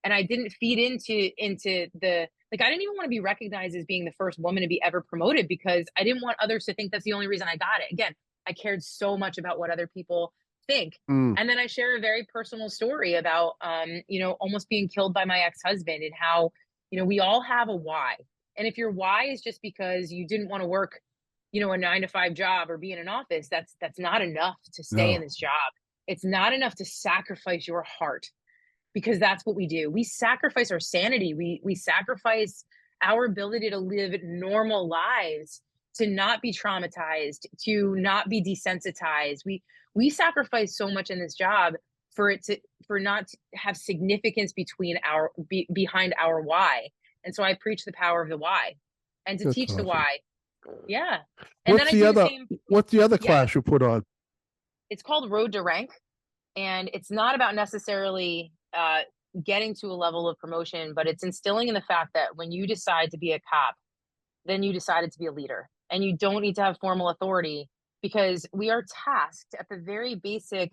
I didn't feed into the, like, I didn't even want to be recognized as being the first woman to be ever promoted because I didn't want others to think that's the only reason I got it. Again, I cared so much about what other people think. Mm. And then I share a very personal story about, you know, almost being killed by my ex-husband and how, you know, we all have a why. And if your why is just because you didn't want to work, you know, a 9 to 5 job or be in an office, that's not enough to stay in No. this job. It's not enough to sacrifice your heart because that's what we do. We sacrifice our sanity. We sacrifice our ability to live normal lives, to not be traumatized, to not be desensitized. We sacrifice so much in this job for it to, for not to have significance between our behind our why. And so I preach the power of the why and to That's teach the awesome. why. Yeah. And then What's I the do the other same. what's the other Yeah. class you put on? It's called Road to Rank. And it's not about necessarily getting to a level of promotion, but it's instilling in the fact that when you decide to be a cop, then you decided to be a leader. And you don't need to have formal authority because we are tasked at the very basic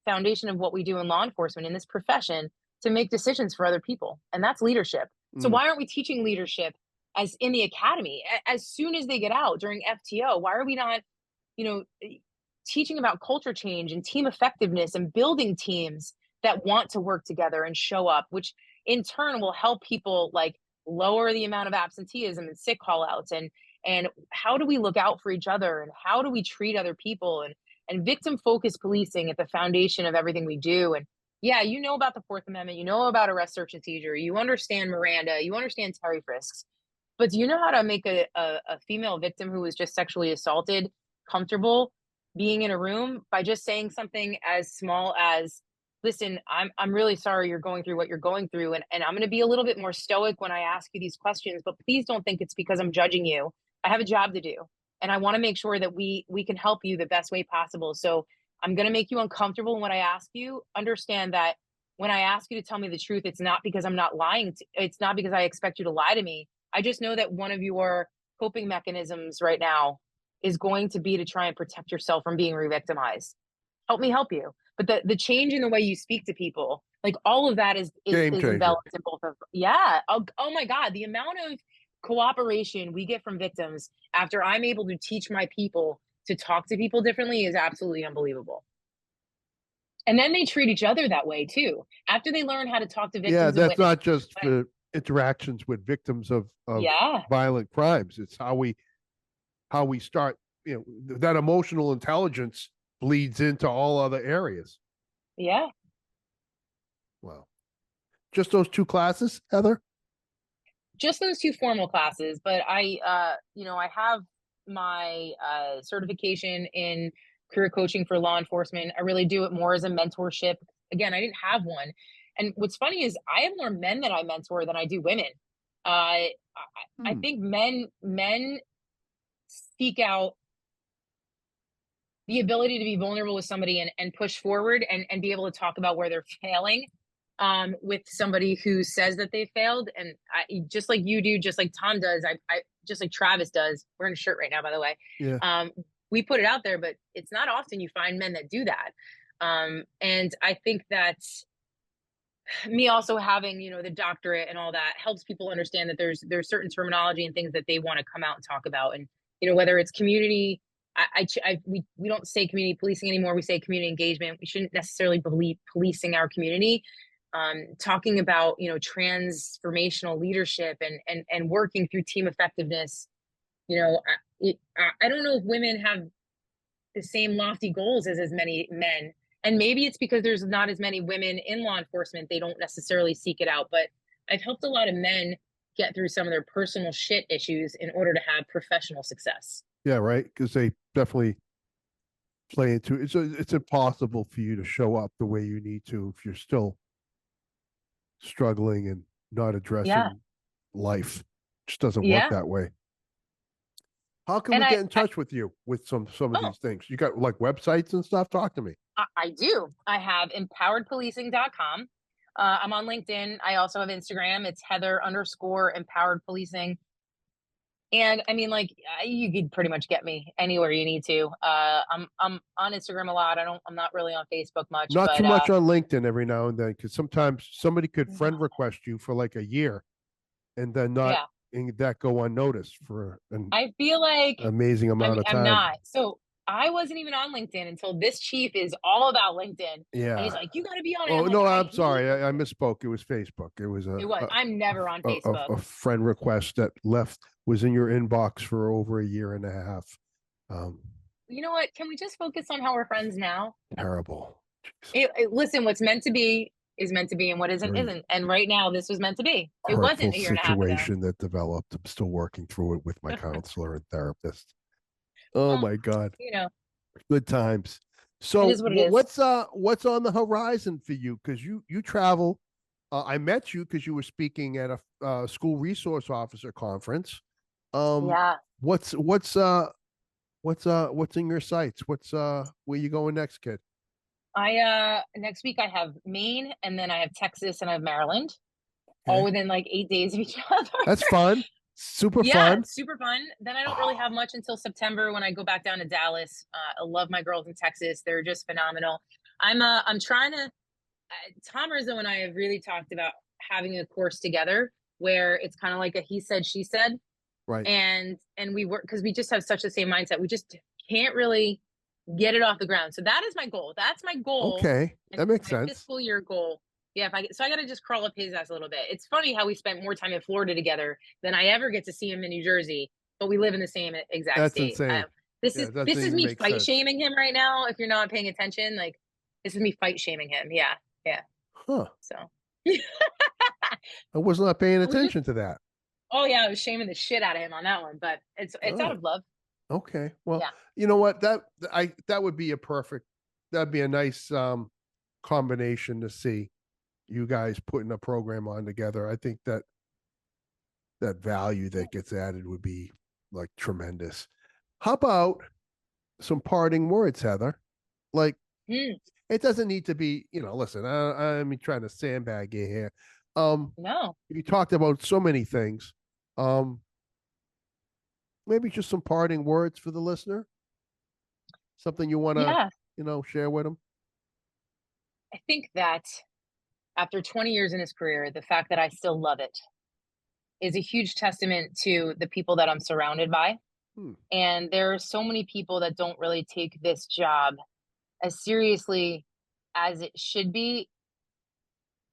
foundation of what we do in law enforcement in this profession to make decisions for other people. And that's leadership. So Mm. why aren't we teaching leadership as in the academy as soon as they get out during FTO? Why are we not, you know, teaching about culture change and team effectiveness and building teams that want to work together and show up, which in turn will help people like lower the amount of absenteeism and sick call outs, and how do we look out for each other and how do we treat other people, and victim focused policing at the foundation of everything we do. And yeah, you know about the Fourth Amendment, you know about arrest, search, and seizure, you understand Miranda, you understand Terry frisks, but do you know how to make a female victim who was just sexually assaulted comfortable being in a room by just saying something as small as, listen, I'm really sorry you're going through what you're going through, and I'm going to be a little bit more stoic when I ask you these questions, but please don't think it's because I'm judging you. I have a job to do, and I want to make sure that we can help you the best way possible. So I'm going to make you uncomfortable when I ask you. Understand that when I ask you to tell me the truth, it's not because I'm not lying. It's not because I expect you to lie to me. I just know that one of your coping mechanisms right now is going to be to try and protect yourself from being re-victimized. Help me help you. But the change in the way you speak to people, like all of that Game is changer. enveloped in both of, yeah. Oh my God, the amount of cooperation we get from victims after I'm able to teach my people to talk to people differently is absolutely unbelievable. And then they treat each other that way too. After they learn how to talk to Yeah, victims and that's witnesses. not just for interactions with victims of Yeah. violent crimes. It's how we start, you know, that emotional intelligence bleeds into all other areas. Yeah. Wow. Just those two classes, Heather? Just those two formal classes, but you know, I have my certification in career coaching for law enforcement. I really do it more as a mentorship. Again, I didn't have one. And what's funny is I have more men that I mentor than I do women. I think men seek out the ability to be vulnerable with somebody and push forward and be able to talk about where they're failing with somebody who says that they failed. And just like you do, just like Tom does, I just like Travis does, wearing a shirt right now, by the way. Yeah. We put it out there, but it's not often you find men that do that. And I think that me also having, you know, the doctorate and all that helps people understand that there's certain terminology and things that they want to come out and talk about. And, you know, whether it's community, we don't say community policing anymore. We say community engagement. We shouldn't necessarily believe policing our community. talking about, transformational leadership and working through team effectiveness. I don't know if women have the same lofty goals as many men. And maybe it's because there's not as many women in law enforcement. They don't necessarily seek it out. But I've helped a lot of men get through some of their personal shit issues in order to have professional success. Yeah, right. Because they definitely play into it. It's impossible for you to show up the way you need to if you're still struggling and not addressing Yeah. life. It just doesn't work Yeah. that way. How can And we get in touch with you with some of these things? You got like websites and stuff? Talk to me. I do. I have empoweredpolicing.com. I'm on LinkedIn. I also have Instagram. It's Heather_empowered policing. And I mean, like, you could pretty much get me anywhere you need to. I'm on Instagram a lot. I'm not really on Facebook much, Not but too much on LinkedIn every now and then, because sometimes somebody could no. friend request you for like a year and then not and that go unnoticed for an I feel like amazing amount of I'm time. not. So I wasn't even on LinkedIn until this chief is all about LinkedIn. Yeah. And he's like, you got to be on it. Oh, I'm no, like, I'm sorry. I misspoke. It was Facebook. It was it was. I'm never on Facebook. a friend request that was in your inbox for over a year and a half. You know what? Can we just focus on how we're friends now? Terrible. Listen, what's meant to be is meant to be, and what isn't isn't. And right now, this was meant to be. It wasn't a year and a half ago. Situation that developed. I'm still working through it with my counselor and therapist. Oh my God. Good times. So it is what it is. What's on the horizon for you? Because you travel. I met you because you were speaking at a school resource officer conference. Yeah. What's in your sights? Where you going next, kid? Next week I have Maine, and then I have Texas, and I have Maryland, all within like 8 days of each other. That's fun. Super fun. Super fun. Then I don't really have much until September when I go back down to Dallas. I love my girls in Texas. They're just phenomenal. I'm trying to, Tom Rizzo and I have really talked about having a course together where it's kind of like a he said, she said. Right. And we work because we just have such the same mindset. We just can't really get it off the ground. So that is my goal. That's my goal. Okay. That makes sense. Fiscal year goal. Yeah, I got to just crawl up his ass a little bit. It's funny how we spent more time in Florida together than I ever get to see him in New Jersey, but we live in the same exact state. Insane. This is me fight shaming him right now. If you're not paying attention, like this is me fight shaming him. Yeah. Huh. So I was not paying attention to that. Oh yeah, I was shaming the shit out of him on that one, but it's out of love. Okay. Well, you know what? That would be that'd be a nice combination to see you guys putting a program on together. I think that value that gets added would be like tremendous. How about some parting words, Heather? Like it doesn't need to be, listen, I'm trying to sandbag you here. No. You talked about so many things. Maybe just some parting words for the listener. Something you want to, share with them. I think that after 20 years in his career, the fact that I still love it is a huge testament to the people that I'm surrounded by. And there are so many people that don't really take this job as seriously as it should be.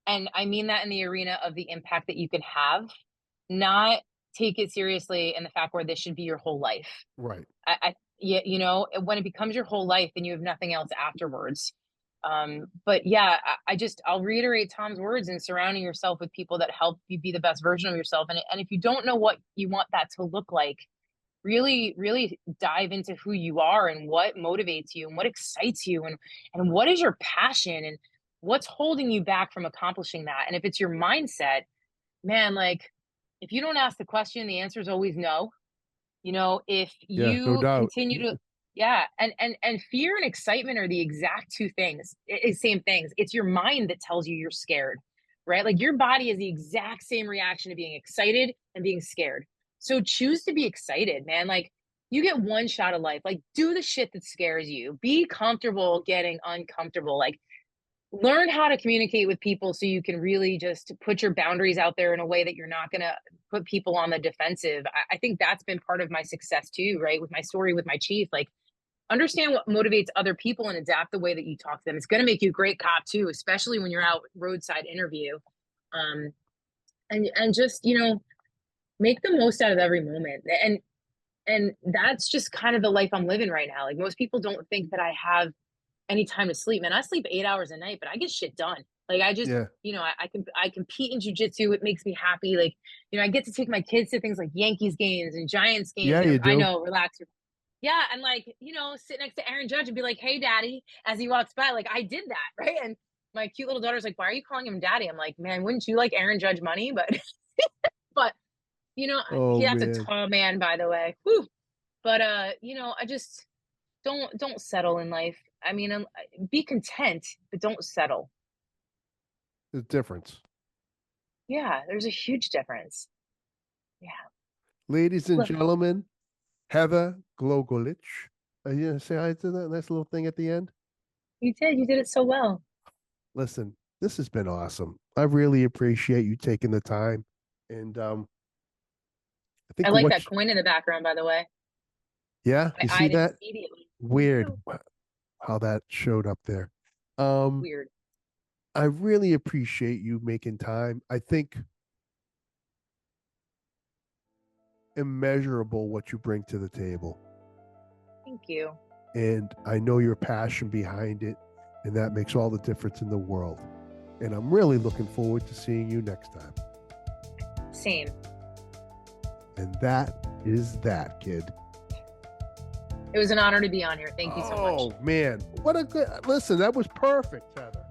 And I mean that in the arena of the impact that you can have, not take it seriously in the fact where this should be your whole life. Right. When it becomes your whole life, then you have nothing else afterwards. But yeah, I'll reiterate Tom's words in surrounding yourself with people that help you be the best version of yourself. And if you don't know what you want that to look like, really, really dive into who you are and what motivates you and what excites you and what is your passion and what's holding you back from accomplishing that. And if it's your mindset, man, like if you don't ask the question, the answer is always no. If you no doubt. continue to, and fear and excitement are the exact same things. It's your mind that tells you you're scared, right? Like your body is the exact same reaction to being excited and being scared. So choose to be excited, man. Like you get one shot of life. Like do the shit that scares you. Be comfortable getting uncomfortable. Like learn how to communicate with people so you can really just put your boundaries out there in a way that you're not going to put people on the defensive. I think that's been part of my success too, right? With my story with my chief, like understand what motivates other people and adapt the way that you talk to them. It's going to make you a great cop too, especially when you're out roadside interview. And just, make the most out of every moment. And that's just kind of the life I'm living right now. Like most people don't think that I have any time to sleep. Man, I sleep 8 hours a night, but I get shit done. Like I just, Yeah. I compete in jujitsu. It makes me happy. Like, I get to take my kids to things like Yankees games and Giants games. Yeah, And you I do. know, relax. Yeah, and like, sit next to Aaron Judge and be like, "Hey, daddy," as he walks by. Like I did that, right? And my cute little daughter's like, "Why are you calling him daddy?" I'm like, "Man, wouldn't you like Aaron Judge money?" But but Oh that's a man. tall man, by the way. Whew. But I just don't settle in life. I mean, be content, but don't settle. There's a difference. Yeah, there's a huge difference. Yeah. Ladies and Look, gentlemen, Heather Glogolich. Are you gonna say hi to that nice little thing at the end? you did it so well. Listen, this has been awesome. I really appreciate you taking the time. And I I think like what that coin in the background, by the way. yeah, I you see eyed it that? immediately. Me Weird too. how that showed up there. Um, Weird. I really appreciate you making time. I think immeasurable what you bring to the table. Thank you. And I know your passion behind it, and that makes all the difference in the world. And I'm really looking forward to seeing you next time. Same. And that is that, kid. It was an honor to be on here. Thank you so much. Oh man, what a good listen. That was perfect, Heather.